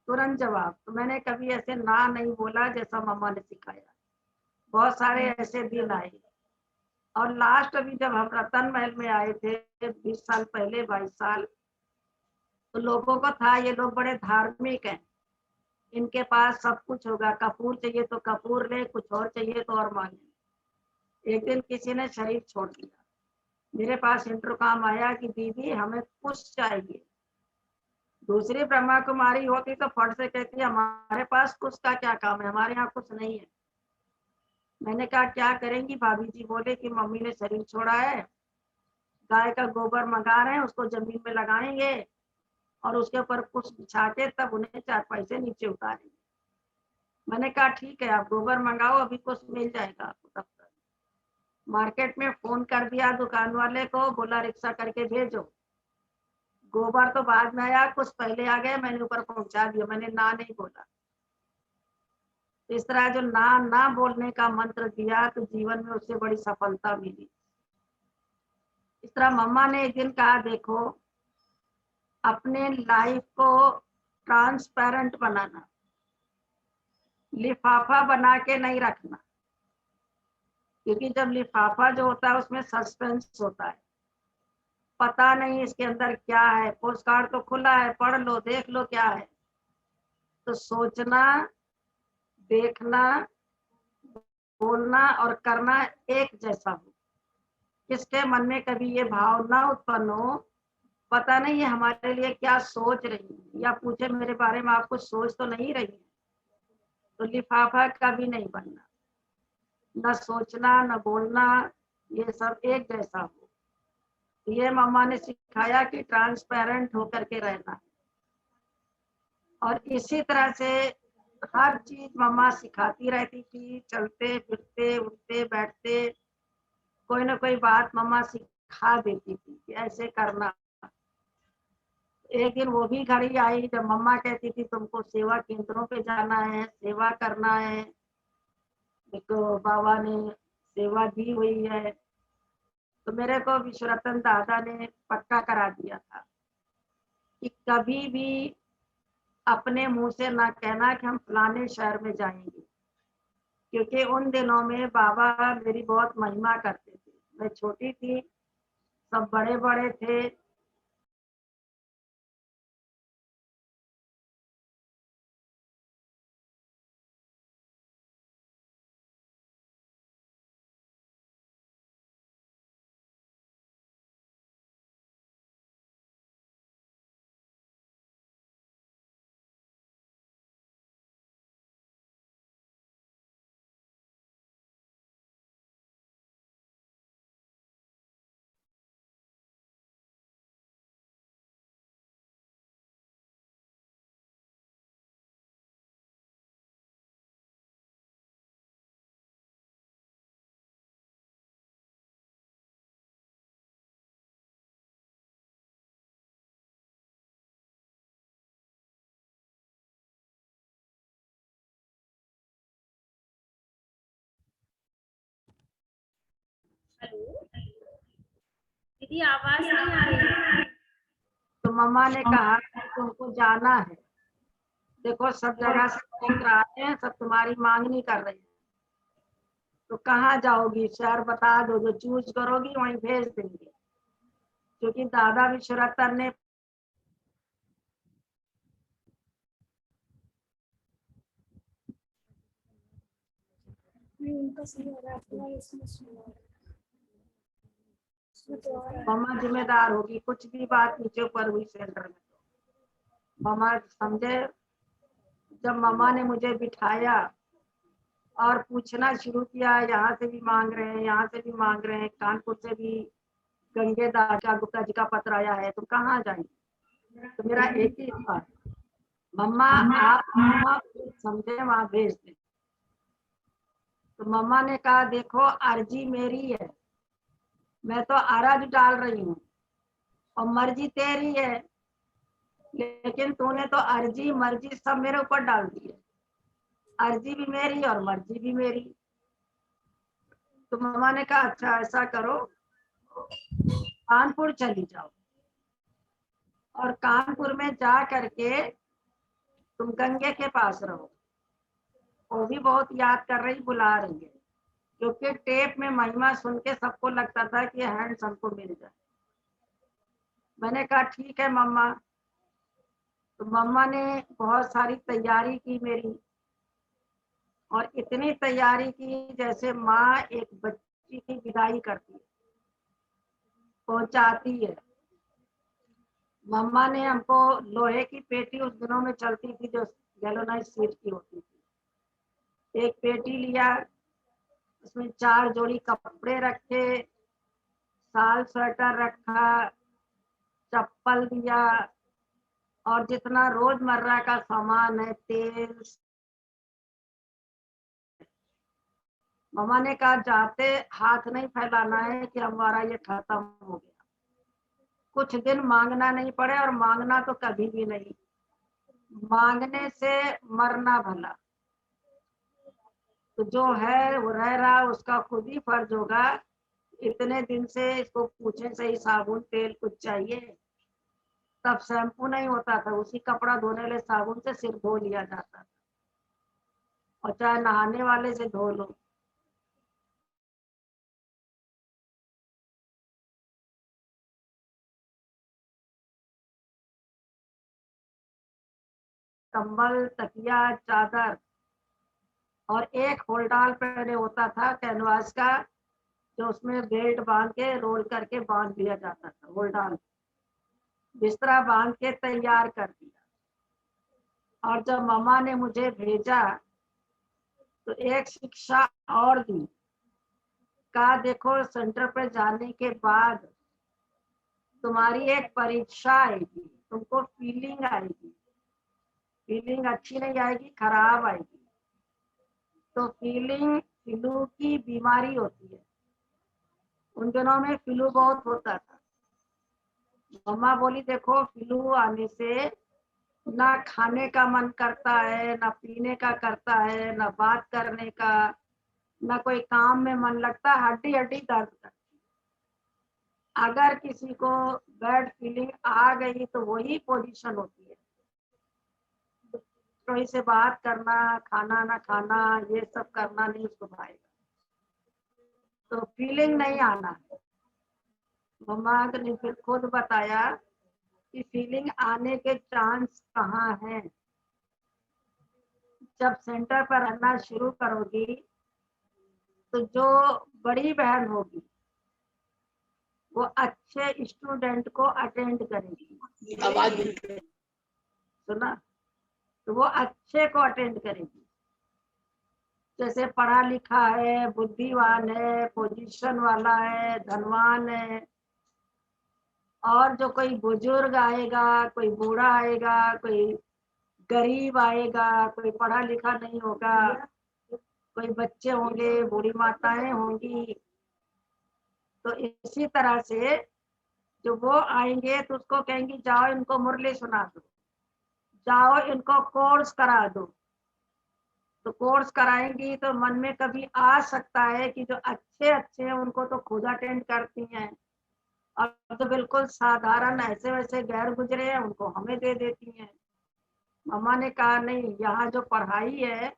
तुरंत जवाब। तो मैंने कभी ऐसे ना नहीं बोला जैसा मम्मा ने सिखाया। बहुत सारे ऐसे दिन आए और लास्ट अभी जब हम रतन महल में आए थे 20 साल पहले, 22 साल, तो लोगों को था ये लोग बड़े धार्मिक हैं, इनके पास सब कुछ होगा, कपूर चाहिए तो कपूर ले, कुछ और चाहिए तो और मांगे। एक दिन किसी ने शरीर छोड़ दिया, मेरे पास इंटरकॉम आया कि दीदी हमें कुछ चाहिए। दूसरी ब्रह्मा कुमारी होती तो फट से कहती हमारे पास कुछ का क्या काम है, हमारे यहाँ कुछ नहीं है। मैंने कहा क्या करेंगी? भाभी जी बोले कि मम्मी ने शरीर छोड़ा है, गाय का गोबर मंगा रहे हैं, उसको जमीन में लगाएंगे और उसके ऊपर कुछ बिछा के तब उन्हें 4 पैसे नीचे उतारेंगे। मैंने कहा ठीक है, आप गोबर मंगाओ, अभी कुछ मिल जाएगा आपको तब तक। मार्केट में फोन कर दिया दुकान वाले को, बोला रिक्शा करके भेजो। गोबर तो बाद में आया, कुछ पहले आ गए, मैंने ऊपर पहुंचा दिया। मैंने ना नहीं बोला। इस तरह जो ना ना बोलने का मंत्र दिया तो जीवन में उससे बड़ी सफलता मिली। इस तरह मम्मा ने एक दिन कहा देखो, अपने लाइफ को ट्रांसपेरेंट बनाना, लिफाफा बना के नहीं रखना, क्योंकि जब लिफाफा जो होता है उसमें सस्पेंस होता है, पता नहीं इसके अंदर क्या है। पोस्ट कार्ड तो खुला है, पढ़ लो, देख लो क्या है। तो सोचना, देखना, बोलना और करना एक जैसा हो। किसके मन में कभी ये भाव ना उत्पन्न हो, पता नहीं ये हमारे लिए क्या सोच रही है, या पूछे मेरे बारे में आप कुछ सोच तो नहीं रही है, तो लिफाफा कभी नहीं बनना। न सोचना न बोलना, ये सब एक जैसा हो। ये मम्मा ने सिखाया कि ट्रांसपेरेंट होकर के रहना। और इसी तरह से हर चीज मम्मा सिखाती रहती थी, चलते फिरते उठते बैठते कोई ना कोई बात मम्मा सिखा देती थी कि ऐसे करना। एक दिन वो भी घड़ी आई जब मम्मा कहती थी तुमको सेवा केंद्रों पे जाना है, सेवा करना है, देखो बाबा ने सेवा दी हुई है। तो मेरे को विश्वरतन दादा ने पक्का करा दिया था कि कभी भी अपने मुंह से ना कहना कि हम फलाने शहर में जाएंगे, क्योंकि उन दिनों में बाबा मेरी बहुत महिमा करते थे। मैं छोटी थी, सब बड़े बड़े थे। हेलो दीदी, आवाज नहीं आ रही। तो मम्मा ने कहा कि तुमको जाना है, देखो सब जगह से मित्र आते हैं, सब तुम्हारी मांग नहीं कर रहे हैं, तो कहाँ जाओगी? शहर बता दो, जो चूज करोगी वहीं भेज देंगे। क्योंकि दादा विश्वरतन ने मम्मा जिम्मेदार होगी, कुछ भी बात नीचे ऊपर हुई सेंटर में तो मम्मा समझे। जब मम्मा ने मुझे बिठाया और पूछना शुरू किया, यहाँ से भी मांग रहे हैं, यहाँ से भी मांग रहे हैं, कानपुर से भी गंगे दादा गुप्ता जी का पत्र आया है, तुम कहाँ जाएंगे? तो मेरा एक ही था, मम्मा आप मम्मा समझे वहां भेज दें। तो मम्मा ने कहा देखो अर्जी मेरी है, मैं तो अरज डाल रही हूँ और मर्जी तेरी है, लेकिन तूने तो अर्जी मर्जी सब मेरे ऊपर डाल दी है। अर्जी भी मेरी और मर्जी भी मेरी। तो मम्मा ने कहा अच्छा ऐसा करो, कानपुर चली जाओ और कानपुर में जा करके तुम गंगे के पास रहो। वो भी बहुत याद कर रही, बुला रही है। क्योंकि टेप में महिमा सुन के सबको लगता था कि हैंड्स हमको मिल जाए। मैंने कहा ठीक है मम्मा। तो मम्मा ने बहुत सारी तैयारी की मेरी, और इतनी तैयारी की जैसे माँ एक बच्ची की विदाई करती है, पहुंचाती है। मम्मा ने हमको लोहे की पेटी उस दिनों में चलती थी जो गैलोनाइज सीट की होती थी, एक पेटी लिया, उसमें 4 जोड़ी कपड़े रखे, साल स्वेटर रखा, चप्पल दिया, और जितना रोजमर्रा का सामान है, तेल। मम्मा ने कहा जाते हाथ नहीं फैलाना है कि हमारा ये खत्म हो गया, कुछ दिन मांगना नहीं पड़े, और मांगना तो कभी भी नहीं, मांगने से मरना भला। तो जो है वो रह रहा, उसका खुद ही फर्ज होगा। इतने दिन से इसको पूछे सही साबुन तेल कुछ चाहिए, तब शैम्पू नहीं होता था, उसी कपड़ा धोने ले साबुन से सिर धो लिया जाता था, और चाहे नहाने वाले से धो लो। कंबल, तकिया, चादर, और एक होल्डाल पहले होता था कैनवास का, जो उसमें बेल्ट बांध के रोल करके बांध दिया जाता था। होल्डाल बिस्तरा बांध के तैयार कर दिया। और जब मम्मा ने मुझे भेजा तो एक शिक्षा और दी, कहा देखो सेंटर पर जाने के बाद तुम्हारी एक परीक्षा आएगी, तुमको फीलिंग आएगी, फीलिंग अच्छी नहीं आएगी, खराब आएगी। तो फीलिंग फ्लू की बीमारी होती है, उन दिनों में फ्लू बहुत होता था। मम्मा बोली देखो फ्लू आने से ना खाने का मन करता है, ना पीने का करता है, ना बात करने का, ना कोई काम में मन लगता, हड्डी हड्डी दर्द करती। अगर किसी को बैड फीलिंग आ गई तो वही पोजीशन होती है, कोई से बात करना, खाना ना खाना, ये सब करना नहीं उसको भाएगा। तो फीलिंग नहीं आना है। मम्मा ने फिर खुद बताया कि फीलिंग आने के चांस कहाँ हैं। जब सेंटर पर रहना शुरू करोगी तो जो बड़ी बहन होगी वो अच्छे स्टूडेंट को अटेंड करेगी, आवाज सुना, तो वो अच्छे को अटेंड करेगी, जैसे पढ़ा लिखा है, बुद्धिमान है, पोजीशन वाला है, धनवान है। और जो कोई बुजुर्ग आएगा, कोई बूढ़ा आएगा, कोई गरीब आएगा, कोई पढ़ा लिखा नहीं होगा, कोई बच्चे होंगे, बूढ़ी माताएं होंगी, तो इसी तरह से जो वो आएंगे तो उसको कहेंगी जाओ इनको मुरली सुना दो, जाओ इनको कोर्स करा दो। तो कोर्स कराएंगी तो मन में कभी आ सकता है कि जो अच्छे अच्छे हैं उनको तो खुद अटेंड करती हैं, और जो बिल्कुल साधारण ऐसे वैसे गैर गुजरे हैं उनको हमें दे देती हैं। मम्मा ने कहा नहीं, यहाँ जो पढ़ाई है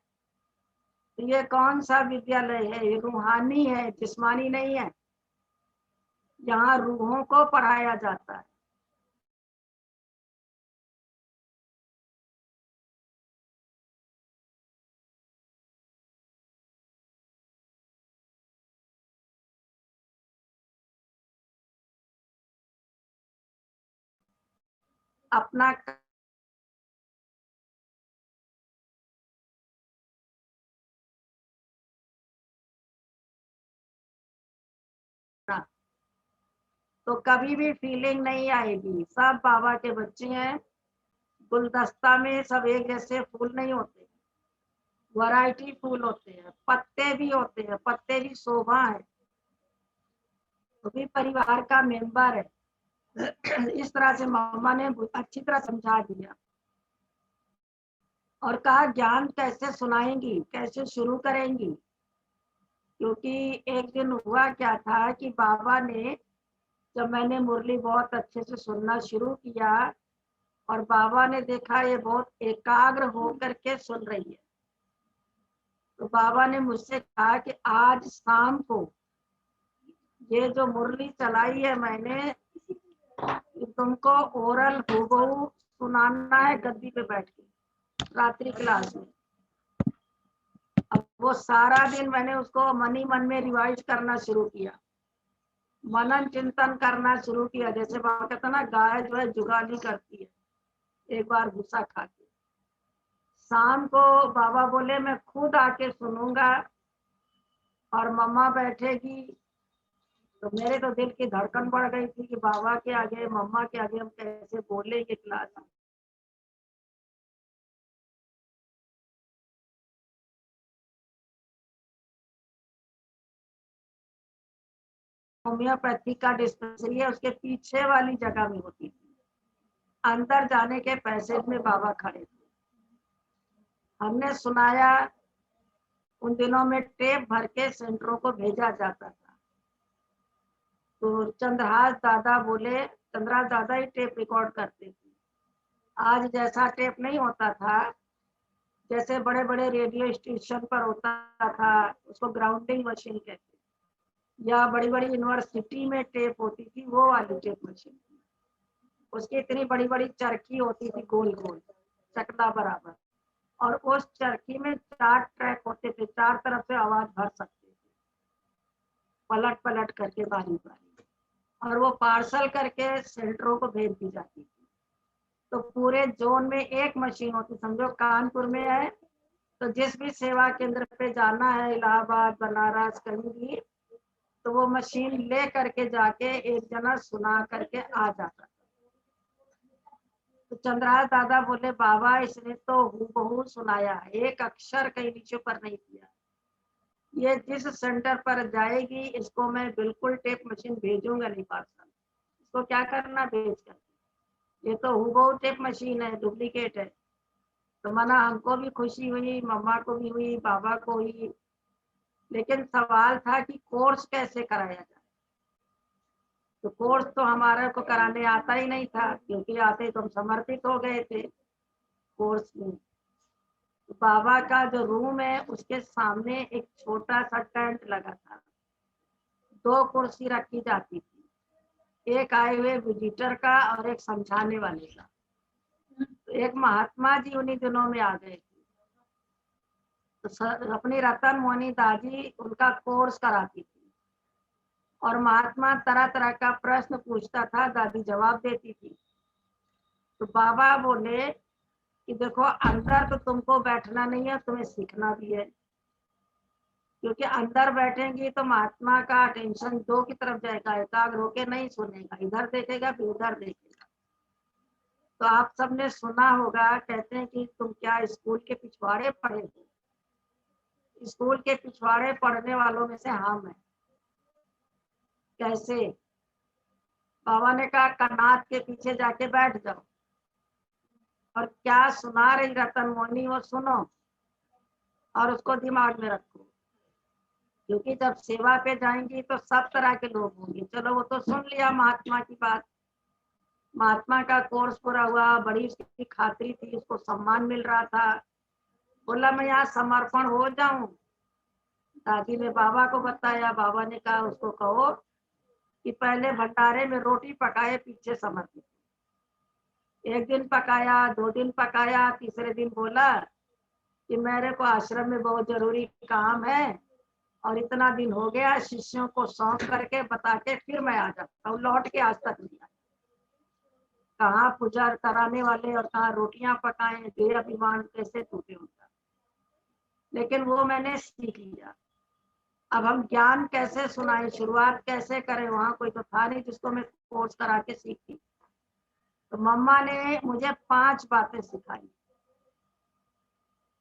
तो ये कौन सा विद्यालय है, ये रूहानी है, जिस्मानी नहीं है। यहाँ रूहों को पढ़ाया जाता है। अपना करना, तो कभी भी फीलिंग नहीं आएगी। सब बाबा के बच्चे हैं, गुलदस्ता में सब एक जैसे फूल नहीं होते, वैरायटी फूल होते हैं, पत्ते भी होते हैं, पत्ते भी शोभा है, तो भी परिवार का मेंबर है। इस तरह से मम्मा ने अच्छी तरह समझा दिया, और कहा ज्ञान कैसे सुनाएंगी, कैसे शुरू करेंगी। क्योंकि एक दिन हुआ क्या था कि बाबा ने, जब मैंने मुरली बहुत अच्छे से सुनना शुरू किया और बाबा ने देखा ये बहुत एकाग्र होकर के सुन रही है, तो बाबा ने मुझसे कहा कि आज शाम को ये जो मुरली चलाई है मैंने, तुमको ओरल हूबहू सुनाना है गद्दी पे बैठ के रात्रि क्लास में। अब वो सारा दिन मैंने उसको मनी मन में रिवाइज करना शुरू किया, मनन चिंतन करना शुरू किया। जैसे बाबा कहता ना, गाय जो है जुगाली करती है एक बार भूसा खा के। शाम को बाबा बोले मैं खुद आके सुनूंगा और मम्मा बैठेगी। तो मेरे तो दिल की धड़कन बढ़ गई थी कि बाबा के आगे मम्मा के आगे हम कैसे बोलेंगे क्लास में। होम्योपैथी का डिस्पेंसरी है, उसके पीछे वाली जगह में होती थी। अंदर जाने के पैसेज में बाबा खड़े थे। हमने सुनाया। उन दिनों में टेप भर के सेंटरों को भेजा जाता था। तो चंद्रहास दादा बोले, चंद्रहास दादा ही टेप रिकॉर्ड करते थे। आज जैसा टेप नहीं होता था, जैसे बड़े बड़े रेडियो स्टेशन पर होता था, उसको ग्राउंडिंग मशीन कहते, या बड़ी बड़ी यूनिवर्सिटी में टेप होती थी, वो वाली टेप मशीन थी। उसकी इतनी बड़ी बड़ी चरखी होती थी, गोल गोल चकला बराबर, और उस चरखी में 4 ट्रैक होते थे, 4 तरफ से आवाज भर सकते थे, पलट पलट करके बारी बारी, और वो पार्सल करके सेंटरों को भेज दी जाती थी। तो पूरे जोन में एक मशीन होती, समझो कानपुर में है तो जिस भी सेवा केंद्र पे जाना है, इलाहाबाद बनारस कहीं भी, तो वो मशीन ले करके जाके एक जना सुना करके आ जाता। तो चंद्रहास दादा बोले, बाबा इसने तो हूबहू सुनाया, एक अक्षर कहीं नीचे पर नहीं किया। ये जिस सेंटर पर जाएगी इसको मैं बिल्कुल टेप मशीन भेजूंगा नहीं पार्सल, इसको क्या करना भेज कर, ये तो हूबहू टेप मशीन है, डुप्लीकेट है। तो मना हमको भी खुशी हुई, मम्मा को भी हुई, बाबा को हुई। लेकिन सवाल था कि कोर्स कैसे कराया जाए। तो कोर्स तो हमारे को कराने आता ही नहीं था, क्योंकि आते तो हम समर्पित हो गए थे कोर्स में। तो बाबा का जो रूम है उसके सामने एक छोटा सा टेंट लगा था, 2 कुर्सी रखी जाती थी, एक आए हुए विजिटर का और एक समझाने वाले का। तो एक महात्मा जी उन्हीं दिनों में आ गए थे, तो अपनी रतन मोहनी दादी उनका कोर्स कराती थी, और महात्मा तरह तरह का प्रश्न पूछता था, दादी जवाब देती थी। तो बाबा बोले कि देखो, अंदर तो तुमको बैठना नहीं है, तुम्हें सीखना भी है, क्योंकि अंदर बैठेंगी तो महात्मा का अटेंशन 2 की तरफ जाएगा, एकाग्र होके नहीं सुनेगा, इधर देखेगा फिर उधर देखेगा। तो आप सबने सुना होगा, कहते हैं कि तुम क्या स्कूल के पिछवाड़े पढ़े हो? स्कूल के पिछवाड़े पढ़ने वालों में से हम हैं। कैसे? बाबा ने कहा कनात के पीछे जाके बैठ जाओ, और क्या सुना रही रतन मोहनी वो सुनो और उसको दिमाग में रखो, क्योंकि जब सेवा पे जाएंगी तो सब तरह के लोग होंगे। चलो वो तो सुन लिया महात्मा की बात, महात्मा का कोर्स पूरा हुआ, बड़ी उसकी खातिरी थी, उसको सम्मान मिल रहा था। बोला मैं यहाँ समर्पण हो जाऊं। दादी ने बाबा को बताया, बाबा ने कहा उसको कहो कि पहले भंडारे में रोटी पकाए, पीछे समर्पित। 1 दिन पकाया, 2 दिन पकाया, तीसरे दिन बोला कि मेरे को आश्रम में बहुत जरूरी काम है और इतना दिन हो गया, शिष्यों को सौंप करके बता के फिर मैं आ जाता हूँ। लौट के आज तक नहीं आया। कहाँ पूजा कराने वाले और कहाँ रोटियां पकाएं, देह अभिमान कैसे टूटे उनका। लेकिन वो मैंने सीख लिया। अब हम ज्ञान कैसे सुनाएं, शुरुआत कैसे करें, वहां कोई तो था नहीं जिसको मैं कोर्स करा के सीखती। तो मम्मा ने मुझे 5 बातें सिखाई,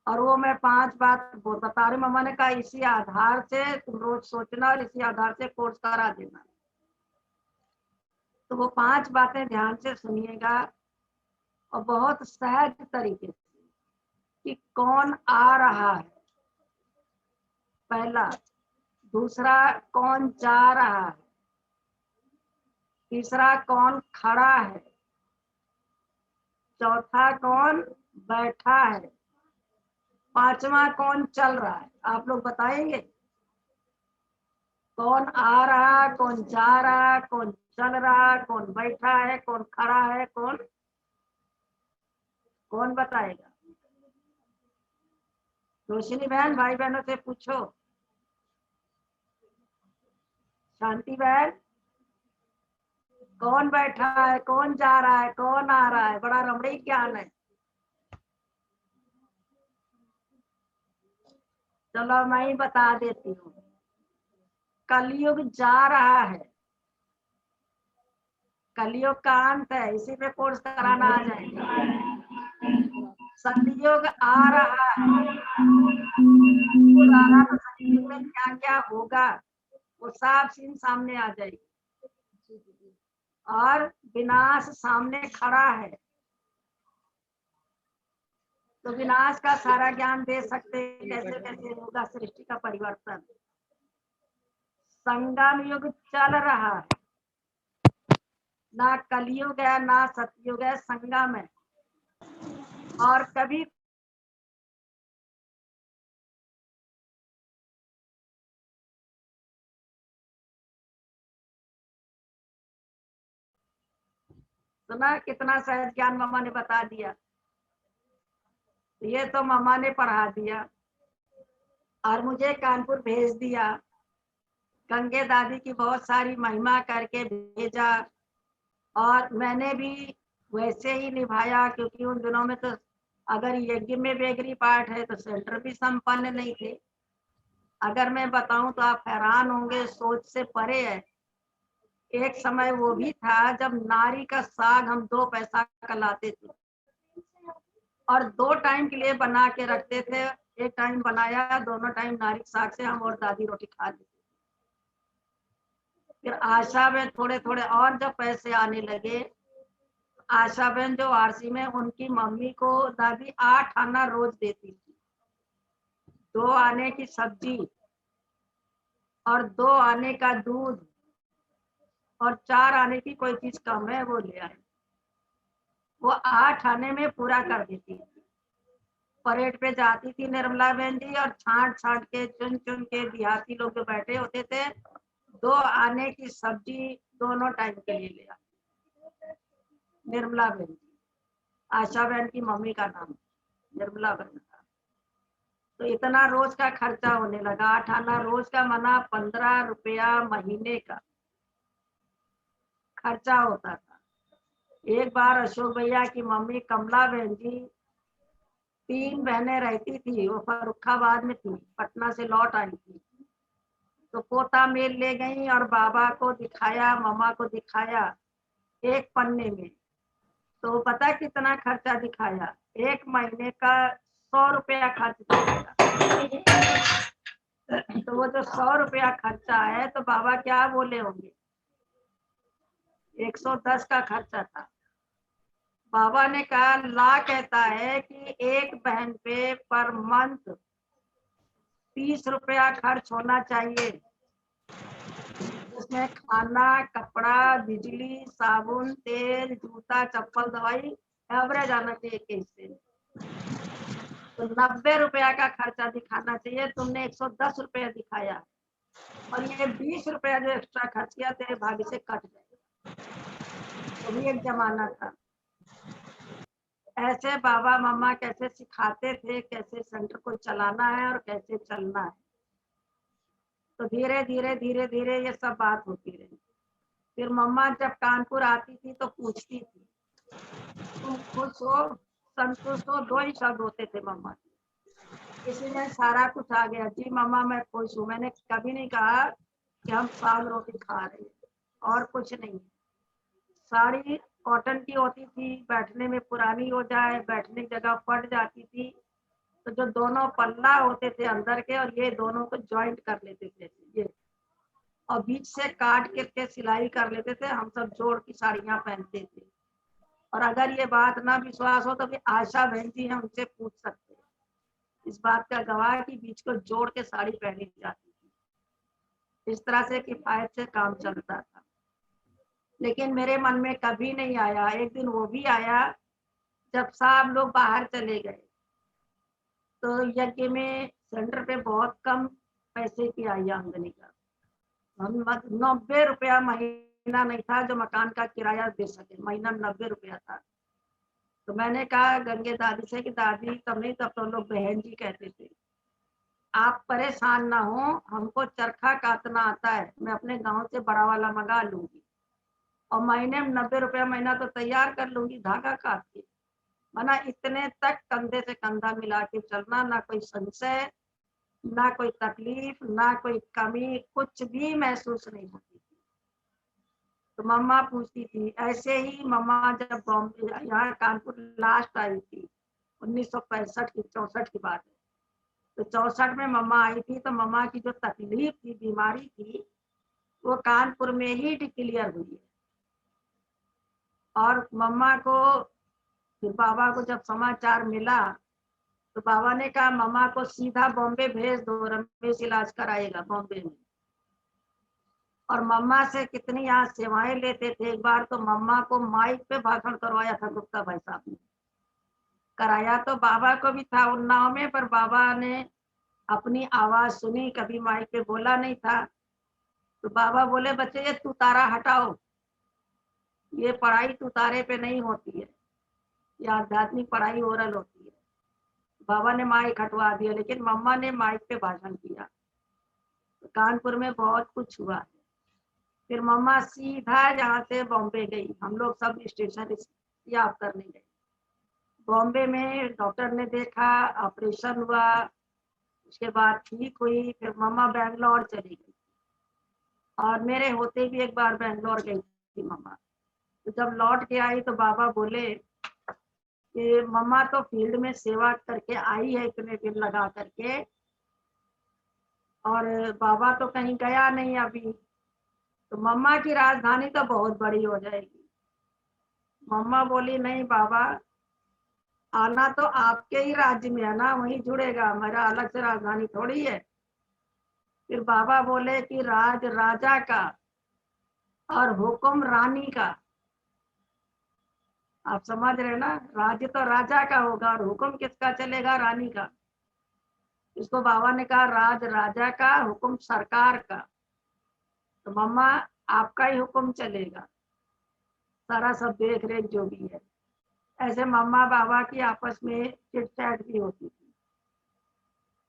और वो मैं 5 बात बता रही। मम्मा ने कहा इसी आधार से तुम रोज सोचना और इसी आधार से कोर्स करा देना। तो वो 5 बातें ध्यान से सुनिएगा, और बहुत सहज तरीके से, कि कौन आ रहा है, पहला। दूसरा, कौन जा रहा है। तीसरा, कौन खड़ा है। चौथा, कौन बैठा है। पांचवा कौन चल रहा है, आप लोग बताएंगे? कौन आ रहा, कौन जा रहा, कौन चल रहा, कौन बैठा है, कौन खड़ा है, कौन कौन बताएगा? रोशनी बहन, भाई बहनों से पूछो। शांति बहन, कौन बैठा है, कौन जा रहा है, कौन आ रहा है? बड़ा रमणीक ज्ञान है। चलो मैं ही बता देती हूँ। कलयुग जा रहा है, कलयुग का अंत है, इसी पे कोर्स कराना आ जाएगा। सतयुग आ रहा है, सतयुग आ रहा तो सतयुग में क्या क्या होगा वो साफ सीन सामने आ जाएगी। और विनाश सामने खड़ा है, तो विनाश का सारा ज्ञान दे सकते हैं, कैसे कैसे होगा सृष्टि का परिवर्तन। संगम युग चल रहा है, ना कलयुग है ना सतयुग है, संगम है। और कभी सुना कितना सहज ज्ञान मामा ने बता दिया। ये तो मामा ने पढ़ा दिया और मुझे कानपुर भेज दिया, गंगे दादी की बहुत सारी महिमा करके भेजा, और मैंने भी वैसे ही निभाया, क्योंकि उन दिनों में तो अगर यज्ञ में बेगरी पाठ है तो सेंटर भी संपन्न नहीं थे। अगर मैं बताऊं तो आप हैरान होंगे, सोच से परे है। एक समय वो भी था जब नारी का साग हम 2 पैसा का लाते थे और 2 टाइम के लिए बना के रखते थे। एक टाइम बनाया, दोनों टाइम नारी साग से हम और दादी रोटी खा लेते। फिर आशा में थोड़े थोड़े और जब पैसे आने लगे, आशा बहन जो आरसी में, उनकी मम्मी को दादी 8 आना रोज देती थी। 2 आने की सब्जी और 2 आने का दूध और 4 आने की कोई चीज कम है वो ले आए। वो 8 आने में पूरा कर देती थी। परेड पे जाती थी निर्मला बहन जी और छांट छांट के चुन चुन के देहाती लोग जो बैठे होते थे, 2 आने की सब्जी दोनों टाइम के लिए ले आती। निर्मला बहन जी, आशा बहन की मम्मी का नाम निर्मला बहन था। तो इतना रोज का खर्चा होने लगा। 8 आना रोज का मना 15 रुपया महीने का खर्चा होता था। एक बार अशोक भैया की मम्मी कमला बहन जी, 3 बहनें रहती थी, वो फर्रुखाबाद में थी, पटना से लौट आई थी, तो पोता मेल ले गई और बाबा को दिखाया, मम्मा को दिखाया एक पन्ने में। तो पता कितना खर्चा दिखाया? 1 महीने का 100 रुपया खर्च दिखाया। तो वो जो 100 रुपया खर्चा है तो बाबा क्या बोले होंगे? 110 का खर्चा था। बाबा ने कहा, ला कहता है कि एक बहन पे पर मंथ 30 रुपया खर्च होना चाहिए। उसमें खाना, कपड़ा, बिजली, साबुन, तेल, जूता, चप्पल, दवाई, एवरेज आना चाहिए कैसे। तो 90 रुपया का खर्चा दिखाना चाहिए, तुमने 110 रुपया दिखाया और ये 20 रुपया जो एक्स्ट्रा खर्च किया तेरे भाग्य से कट जाएगा। तो भी एक जमाना था। ऐसे बाबा मम्मा कैसे सिखाते थे, कैसे सेंटर को चलाना है और कैसे चलना है। तो धीरे धीरे धीरे धीरे ये सब बात होती रही। फिर मम्मा जब कानपुर आती थी तो पूछती थी, तुम खुश हो, संतुष्ट हो? 2 ही शब्द होते थे मम्मा के। इसी में सारा कुछ आ गया। जी मम्मा मैं खुश हूँ। मैंने कभी नहीं कहा कि हम साग रोटी खा रहे हैं और कुछ नहीं। साड़ी कॉटन की होती थी, बैठने में पुरानी हो जाए, बैठने की जगह फट जाती थी, तो जो दोनों पल्ला होते थे अंदर के और ये दोनों को ज्वाइंट कर लेते थे ये, और बीच से काट के सिलाई कर लेते थे। हम सब जोड़ की साड़ियां पहनते थे। और अगर ये बात ना विश्वास हो तो फिर आशा बहन जी हैं, उनसे पूछ सकते हैं। इस बात का गवाह कि बीच को जोड़ के साड़ी पहनी जाती थी। इस तरह से किफायत से काम चलता था। लेकिन मेरे मन में कभी नहीं आया, एक दिन वो भी आया जब साहब लोग बाहर चले गए, तो यज्ञ में सिलेंडर पे बहुत कम पैसे की आई आमदनी का। हम 90 रुपया महीना नहीं था जो मकान का किराया दे सके, महीना 90 रुपया था। तो मैंने कहा गंगे दादी से कि दादी तब नहीं, तब तो लोग बहन जी कहते थे, आप परेशान ना हो, हमको चरखा काटना आता है, मैं अपने गांव से बड़ा वाला मंगा लूंगी और महीने में 90 रुपया महीना तो तैयार कर लूंगी धागा काट के। मना इतने तक कंधे से कंधा मिला के चलना, ना कोई संशय, ना कोई तकलीफ, ना कोई कमी, कुछ भी महसूस नहीं होती थी। तो मम्मा पूछती थी, ऐसे ही मम्मा जब बॉम्बे यहाँ कानपुर लास्ट आई थी 1965 की 64 की बात है, तो 64 में मम्मा आई थी, तो मम्मा की जो तकलीफ थी, बीमारी थी, वो कानपुर में ही डिक्लेयर हुई है। और मम्मा को फिर बाबा को जब समाचार मिला तो बाबा ने कहा मम्मा को सीधा बॉम्बे भेज दो, रमेश इलाज कराएगा बॉम्बे में। और मम्मा से कितनी यहाँ सेवाएं लेते थे। एक बार तो मम्मा को माइक पे भाषण करवाया था गुप्ता भाई साहब ने। कराया तो बाबा को भी था उन्नाव में, पर बाबा ने अपनी आवाज सुनी, कभी माइक पे बोला नहीं था। तो बाबा बोले बच्चे ये तुतारा हटाओ, ये पढ़ाई तुतारे पे नहीं होती है, ये आध्यात्मिक पढ़ाई ओरल होती है। बाबा ने माइक हटवा दिया, लेकिन मम्मा ने माइक पे भाषण किया। तो कानपुर में बहुत कुछ हुआ है। फिर मम्मा सीधा यहाँ से बॉम्बे गई, हम लोग सब स्टेशन याद करने गए। बॉम्बे में डॉक्टर ने देखा, ऑपरेशन हुआ, उसके बाद ठीक हुई। फिर मम्मा बैंगलोर चली गई और मेरे होते भी एक बार बैंगलोर गई थी मम्मा। तो जब लौट के आई तो बाबा बोले कि मम्मा तो फील्ड में सेवा करके आई है इतने दिन लगा करके, और बाबा तो कहीं गया नहीं अभी, तो मम्मा की राजधानी तो बहुत बड़ी हो जाएगी। मम्मा बोली नहीं बाबा, आना तो आपके ही राज्य में है ना, वहीं जुड़ेगा, मेरा अलग से राजधानी थोड़ी है। फिर बाबा बोले कि राज राजा का और हुक्म रानी का। आप समझ रहे ना, राज्य तो राजा का होगा और हुक्म किसका चलेगा, रानी का। इसको बाबा ने कहा राज राजा का, हुक्म सरकार का। तो मम्मा आपका ही हुक्म चलेगा, सारा सब देख रेख जो भी है। ऐसे मम्मा बाबा की आपस में चिट चैट भी होती थी।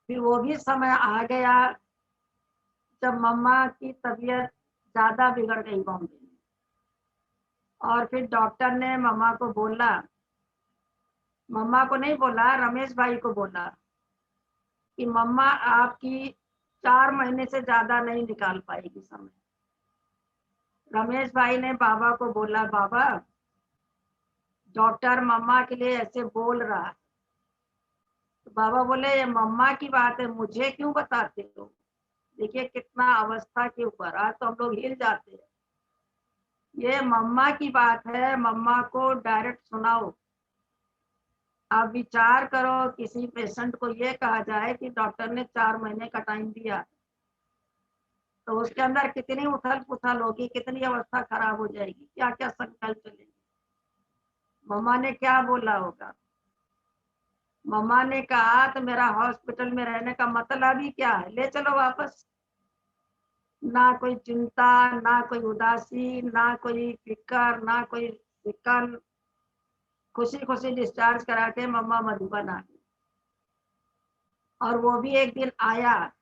फिर वो भी समय आ गया जब मम्मा की तबीयत ज्यादा बिगड़ गई बॉम्बे में, और फिर डॉक्टर ने मम्मा को बोला, मम्मा को नहीं बोला, रमेश भाई को बोला कि मम्मा आपकी 4 महीने से ज्यादा नहीं निकाल पाएगी समय। रमेश भाई ने बाबा को बोला, बाबा डॉक्टर मम्मा के लिए ऐसे बोल रहा है। तो बाबा बोले ये मम्मा की बात है, मुझे क्यों बताते हो। देखिए कितना अवस्था के ऊपर, आज तो हम लोग हिल जाते हैं। ये मम्मा की बात है, मम्मा को डायरेक्ट सुनाओ। आप विचार करो, किसी पेशेंट को ये कहा जाए कि डॉक्टर ने 4 महीने का टाइम दिया, तो उसके अंदर कितनी उथल पुथल होगी, कितनी अवस्था खराब हो जाएगी, क्या क्या संकल्प चलेंगे। मम्मा ने क्या बोला होगा। मम्मा ने कहा तो मेरा हॉस्पिटल में रहने का मतलब ही क्या है, ले चलो वापस। ना कोई चिंता, ना कोई उदासी, ना कोई फिक्र, ना कोई फिक्र। खुशी खुशी डिस्चार्ज करा के मम्मा मधुबन आ गई। और वो भी एक दिन आया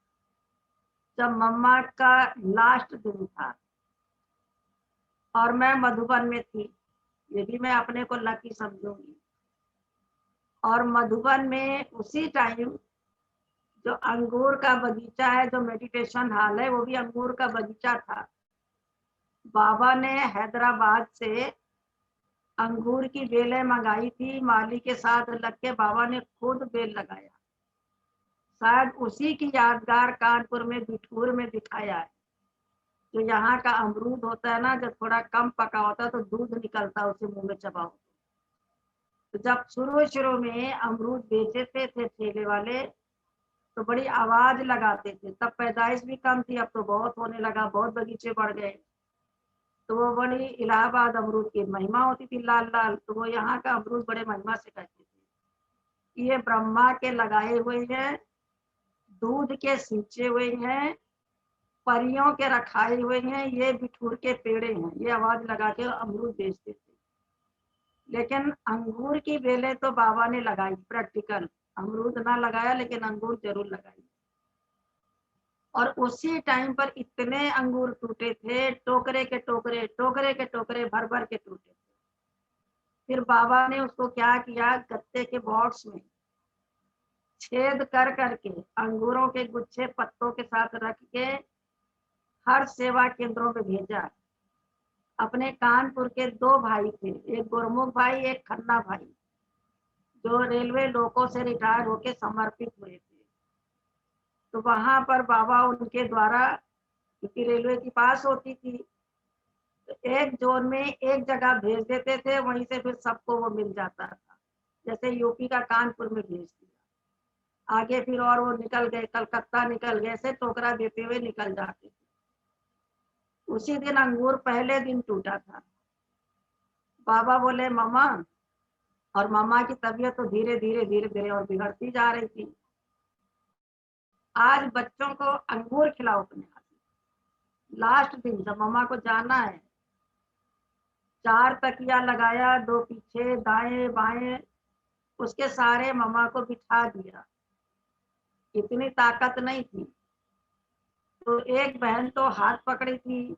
जब मम्मा का लास्ट दिन था और मैं मधुबन में थी, ये भी मैं अपने को लकी समझूंगी। और मधुबन में उसी टाइम जो अंगूर का बगीचा है, जो मेडिटेशन हॉल है, वो भी अंगूर का बगीचा था। बाबा ने हैदराबाद से अंगूर की बेलें मंगाई थी, माली के साथ लग के बाबा ने खुद बेल लगाया। शायद उसी की यादगार कानपुर में बिठूर में दिखाया है। जो यहाँ का अमरूद होता है ना, जब थोड़ा कम पका होता है तो दूध निकलता है, उसे मुंह में चबाओ। तो जब शुरू शुरू में अमरूद बेचते थे ठेले वाले, तो बड़ी आवाज लगाते थे। तब पैदाइश भी कम थी, अब तो बहुत होने लगा, बहुत बगीचे बढ़ गए। तो वो बड़ी इलाहाबाद अमरूद की महिमा होती थी, लाल लाल, तो वो यहाँ का अमरूद बड़े महिमा से कहते थे। ये ब्रह्मा के लगाए हुए हैं, दूध के सींचे हुए हैं, परियों के रखाए हुए हैं, ये बिठूर के पेड़े हैं, ये आवाज लगा के अमरूद बेचते थे। लेकिन अंगूर की बेलें तो बाबा ने लगाई प्रैक्टिकल, अमरूद ना लगाया लेकिन अंगूर जरूर लगाई। और उसी टाइम पर इतने अंगूर टूटे थे, टोकरे के टोकरे, टोकरे के टोकरे भर भर के टूटे थे। फिर बाबा ने उसको क्या किया, गत्ते के बॉक्स में छेद कर करके अंगूरों के गुच्छे पत्तों के साथ रख के हर सेवा केंद्रों में भेजा। अपने कानपुर के 2 भाई थे, एक गुरमुख भाई, एक खन्ना भाई, जो रेलवे लोको से रिटायर होके समर्पित हुए थे। तो वहां पर बाबा उनके द्वारा, क्योंकि रेलवे की पास होती थी, तो एक जोन में एक जगह भेज देते थे, वहीं से फिर सबको वो मिल जाता था। जैसे यूपी का कानपुर में भेज दिया, आगे फिर और वो निकल गए, कलकत्ता निकल गए, ऐसे टोकरा देते हुए निकल जाते थे। उसी दिन अंगूर पहले दिन टूटा था। बाबा बोले मामा, और मामा की तबीयत तो धीरे धीरे धीरे धीरे और बिगड़ती जा रही थी। आज बच्चों को अंगूर खिलाओ अपने हाथ में। लास्ट दिन जब मामा को जाना है, 4 तकिया लगाया, 2 पीछे, दाएं बाएं, उसके सारे मामा को बिठा दिया। इतनी ताकत नहीं थी, तो एक बहन तो हाथ पकड़ी थी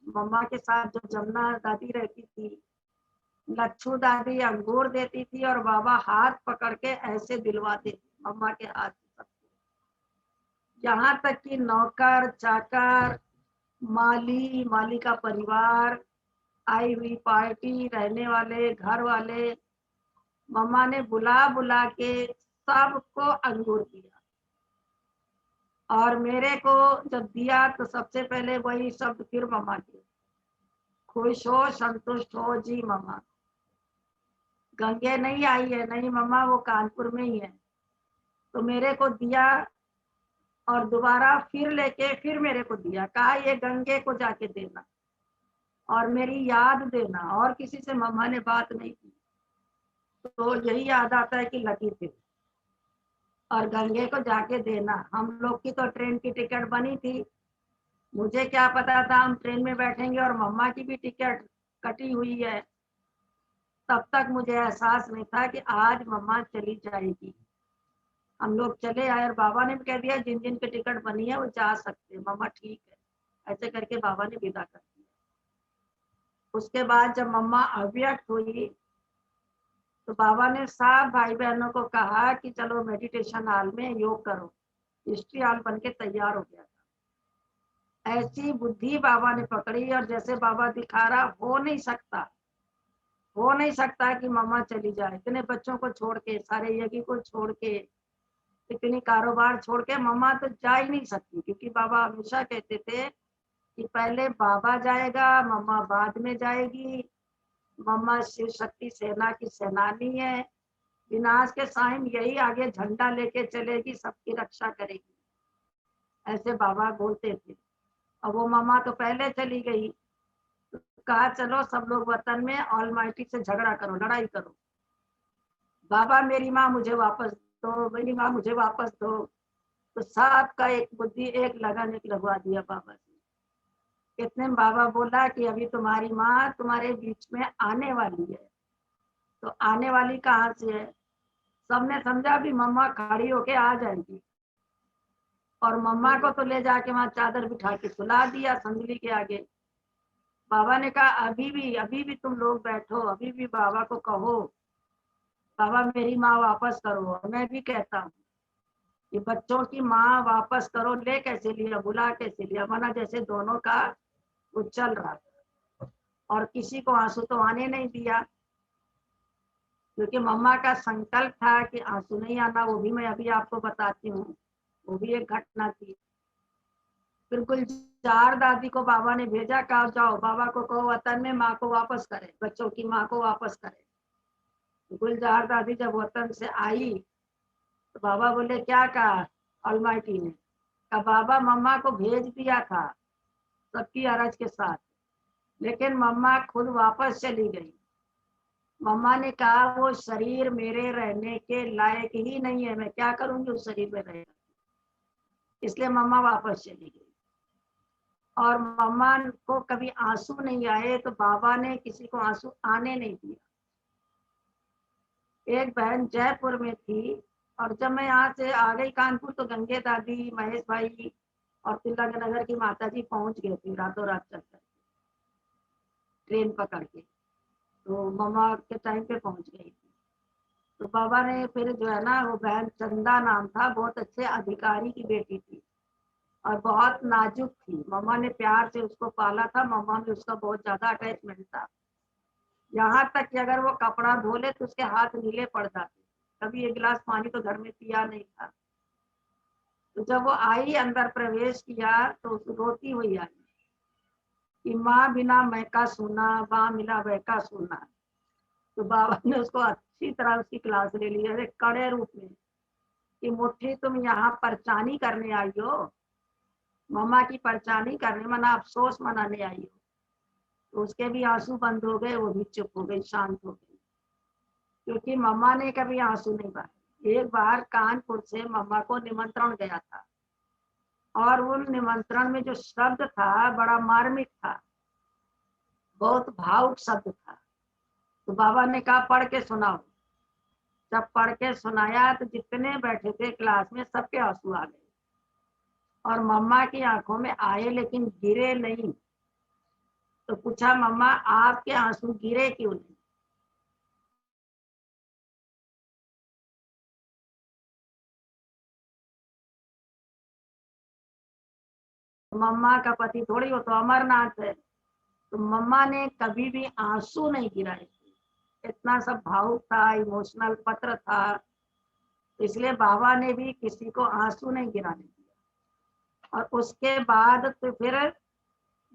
मम्मा के साथ, जो जमुना दादी रहती थी। लच्छू दादी अंगूर देती थी और बाबा हाथ पकड़ के ऐसे दिलवाते थे मम्मा के हाथ से सबको। यहाँ तक कि नौकर चाकर, माली, माली का परिवार, आई हुई पार्टी, रहने वाले घर वाले, मम्मा ने बुला बुला के सबको अंगूर दिया। और मेरे को जब दिया तो सबसे पहले वही शब्द फिर मम्मा के, खुश हो, संतुष्ट हो जी मम्मा। गंगे नहीं आई है, नहीं मम्मा, वो कानपुर में ही है। तो मेरे को दिया और दोबारा फिर लेके फिर मेरे को दिया, कहा ये गंगे को जाके देना और मेरी याद देना, और किसी से मम्मा ने बात नहीं की। तो यही याद आता है कि लकी थे, और गंगे को जाके देना। हम लोग की तो ट्रेन की टिकट बनी थी, मुझे क्या पता था हम ट्रेन में बैठेंगे और मम्मा की भी टिकट कटी हुई है। तब तक मुझे एहसास नहीं था कि आज मम्मा चली जाएगी। हम लोग चले आए और बाबा ने भी कह दिया जिन जिन की टिकट बनी है वो जा सकते हैं, मम्मा ठीक है। ऐसे करके बाबा ने विदा कर दिया। उसके बाद जब मम्मा अव्यक्त हुई तो बाबा ने सब भाई बहनों को कहा कि चलो मेडिटेशन हॉल में योग करो। हिस्ट्री हॉल बन के तैयार हो गया था। ऐसी बुद्धि बाबा ने पकड़ी, और जैसे बाबा दिखा रहा, हो नहीं सकता कि मम्मा चली जाए। इतने बच्चों को छोड़ के, सारे यज्ञ को छोड़ के, इतनी कारोबार छोड़ के मम्मा तो जा ही नहीं सकती, क्योंकि बाबा हमेशा कहते थे कि पहले बाबा जाएगा, मम्मा बाद में जाएगी। मम्मा शिव शक्ति सेना की सेनानी है, विनाश के टाइम यही आगे झंडा लेके चलेगी, सबकी रक्षा करेगी, ऐसे बाबा बोलते थे। और वो मम्मा तो पहले चली गई, तो कहा चलो सब लोग वतन में ऑलमाइटी से झगड़ा करो, लड़ाई करो, बाबा मेरी माँ मुझे वापस दो, मेरी माँ मुझे वापस दो। तो सबका एक बुद्धि, एक लगन, एक लगवा दिया बाबा से। इतने में बाबा बोला कि अभी तुम्हारी माँ तुम्हारे बीच में आने वाली है। तो आने वाली कहाँ से है? सबने समझा भी मम्मा खड़ी होके आ जाएगी, और मम्मा को तो ले जाके वहां चादर बिठा के सुला दिया संदली के आगे। बाबा ने कहा अभी भी तुम लोग बैठो, अभी भी बाबा को कहो बाबा मेरी माँ वापस करो। और मैं भी कहता हूँ कि बच्चों की माँ वापस करो, ले कैसे लिया, बुला कैसे लिया, माना जैसे दोनों का वो चल रहा था। और किसी को आंसू तो आने नहीं दिया, क्योंकि मम्मा का संकल्प था कि आंसू नहीं आना। वो भी मैं अभी आपको बताती हूँ, वो भी एक घटना थी। फिर गुलजार दादी को बाबा ने भेजा, कहा जाओ बाबा को कहो वतन में माँ को वापस करे, बच्चों की माँ को वापस करे। गुलजार दादी जब वतन से आई तो बाबा बोले क्या कहा ऑलमाइटी ने? कहा बाबा मम्मा को भेज दिया था सबकी अरज के साथ, लेकिन मम्मा खुद वापस चली गई। मम्मा ने कहा वो शरीर मेरे रहने के लायक ही नहीं है, मैं क्या करूंगी उस शरीर में रह, इसलिए मम्मा वापस चली गई। और मम्मा को कभी आंसू नहीं आए तो बाबा ने किसी को आंसू आने नहीं दिया। एक बहन जयपुर में थी और जब मैं यहाँ से आ गई कानपुर तो गंगे दादी, महेश भाई और तिलक नगर की माता जी पहुंच गए थे रातों रात चलकर ट्रेन पकड़ के, तो मम्मा के टाइम पे पहुंच गई थी। तो बाबा ने फिर जो है ना, वो बहन चंदा नाम था, बहुत अच्छे अधिकारी की बेटी थी और बहुत नाजुक थी। मम्मा ने प्यार से उसको पाला था, मम्मा में उसका बहुत ज्यादा अटैचमेंट था। यहाँ तक कि अगर वो कपड़ा धो ले तो उसके हाथ नीले पड़ जाते। कभी एक गिलास पानी तो घर में पिया नहीं था। तो जब वो आई, अंदर प्रवेश किया तो रोती हुई आई कि माँ बिना महका सुना, माँ मिला बहका सुना। तो बाबा ने उसको अच्छी तरह उसकी क्लास ले ली, अरे कड़े रूप में, कि मुट्ठी तुम यहाँ परचानी करने आई हो, मम्मा की परचानी करने, मना अफसोस मनाने आई हो। तो उसके भी आंसू बंद हो गए, वो भी चुप हो गई, शांत हो गई, क्योंकि मम्मा ने कभी आंसू नहीं बहाए। एक बार कानपुर से मम्मा को निमंत्रण गया था और उन निमंत्रण में जो शब्द था बड़ा मार्मिक था, बहुत भावुक शब्द था। तो बाबा ने कहा पढ़ के सुनाओ। जब पढ़ के सुनाया तो जितने बैठे थे क्लास में सबके आंसू आ गए और मम्मा की आंखों में आए लेकिन गिरे नहीं। तो पूछा मम्मा आपके आंसू गिरे क्यों नहीं? तो मम्मा का पति थोड़ी, वो तो अमरनाथ है। तो मम्मा ने कभी भी आंसू नहीं गिराए। इतना सब भावुक था, इमोशनल पत्र था, इसलिए बाबा ने भी किसी को आंसू नहीं गिराने दिया। और उसके बाद तो फिर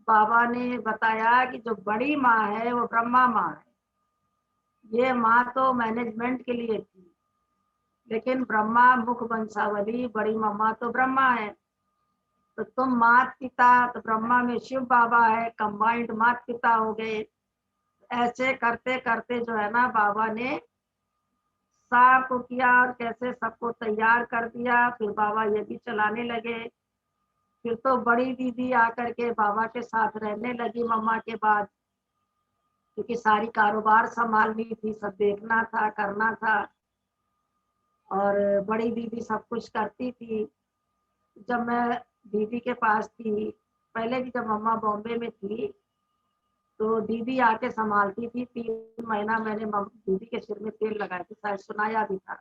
बाबा ने बताया कि जो बड़ी माँ है वो ब्रह्मा माँ है। ये माँ तो मैनेजमेंट के लिए थी, लेकिन ब्रह्मा मुख वंशावली, बड़ी मम्मा तो ब्रह्मा है। तो तुम मात पिता, तो ब्रह्मा में शिव बाबा है, कंबाइंड मात पिता हो गए। ऐसे करते करते जो है ना, बाबा ने सबको किया और कैसे सबको तैयार कर दिया। फिर बाबा ये भी चलाने लगे। फिर तो बड़ी दीदी आकर के बाबा के साथ रहने लगी मम्मा के बाद, क्योंकि सारी कारोबार संभालनी थी, सब देखना था, करना था। और बड़ी दीदी सब कुछ करती थी। जब मैं दीदी के पास थी, पहले भी जब मम्मा बॉम्बे में थी तो दीदी आके संभालती थी। 3 महीना मैंने दीदी के सिर में तेल लगाया था, शायद सुनाया भी था।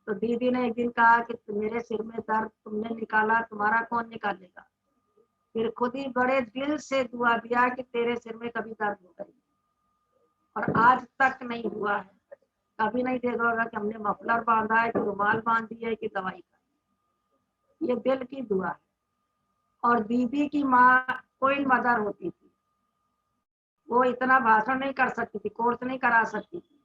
तो दीदी ने एक दिन कहा कि मेरे सिर में दर्द तुमने निकाला, तुम्हारा कौन निकालेगा? फिर खुद ही बड़े दिल से दुआ दिया कि तेरे सिर में कभी दर्द होगा ही। और आज तक नहीं हुआ है। कभी नहीं देखा होगा कि हमने मफलर बांधा है, कि रुमाल बांध दी है, कि दवाई खाई। ये दिल की दुआ है। और दीदी की माँ कोई मदर होती थी, वो इतना भाषण नहीं कर सकती थी, कोर्स नहीं करा सकती थी।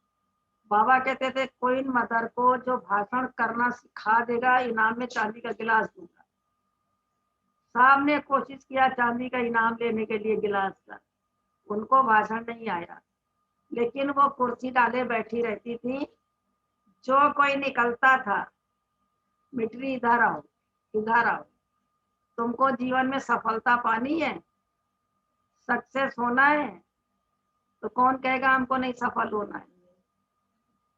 बाबा कहते थे कोई मदर को जो भाषण करना सिखा देगा, इनाम में चांदी का गिलास दूंगा। साहब ने कोशिश किया चांदी का इनाम लेने के लिए गिलास का, उनको भाषण नहीं आया, लेकिन वो कुर्सी डाले बैठी रहती थी। जो कोई निकलता था, मिट्री इधर आओ, इधर आओ, तुमको जीवन में सफलता पानी है, सक्सेस होना है, तो कौन कहेगा हमको नहीं सफल होना है?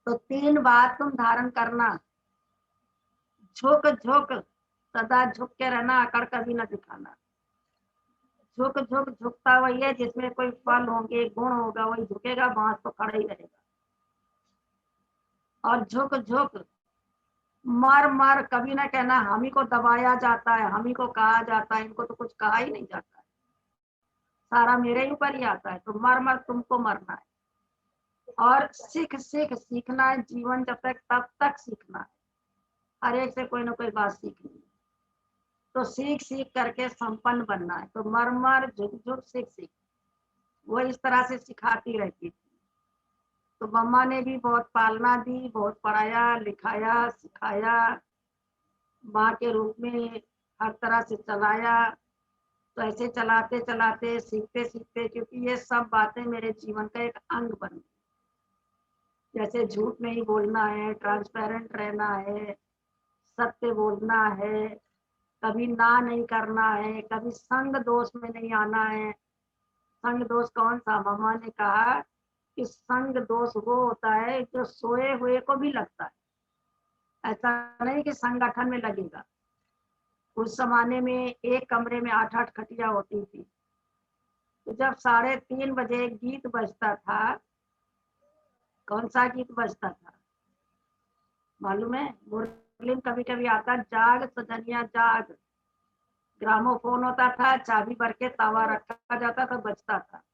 तो 3 बात तुम धारण करना, झुक झुक, सदा झुक के रहना, अकड़ कभी न दिखाना। झुक झुक, झुकता वही है जिसमें कोई फल होंगे, गुण होगा, वही झुकेगा, बांस तो खड़ा ही रहेगा। और झुक झुक, मर मर कभी ना कहना हम ही को दबाया जाता है, हम ही को कहा जाता है, इनको तो कुछ कहा ही नहीं जाता है, सारा मेरे ही ऊपर ही आता है। तो मर मर तुमको मरना है। और सीख सीख सीखना है, जीवन जब तक तब तक सीखना है। हर एक से कोई ना कोई बात सीखनी है। तो सीख सीख करके संपन्न बनना है। तो मर मर झुक झुक, सीख सीख, वो इस तरह से सिखाती रहती थी। तो मम्मा ने भी बहुत पालना दी, बहुत पढ़ाया लिखाया सिखाया, माँ के रूप में हर तरह से चलाया। तो ऐसे चलाते चलाते, सीखते सीखते, क्योंकि ये सब बातें मेरे जीवन का एक अंग बन गई। जैसे झूठ नहीं बोलना है, ट्रांसपेरेंट रहना है, सत्य बोलना है, कभी ना नहीं करना है, कभी संग दोष में नहीं आना है। संग दोष कौन सा? मम्मा ने कहा कि संग दोष वो होता है जो सोए हुए को भी लगता है, ऐसा नहीं कि संगठन में लगेगा। उस जमाने में एक कमरे में 8-8 खटिया होती थी। तो जब 3:30 बजे गीत बजता था, कौन सा गीत बजता था मालूम है? मुरली में कभी कभी आता, जाग सजनिया जाग। ग्रामोफोन होता था, चाबी भर के तावा रखा जाता था, बजता था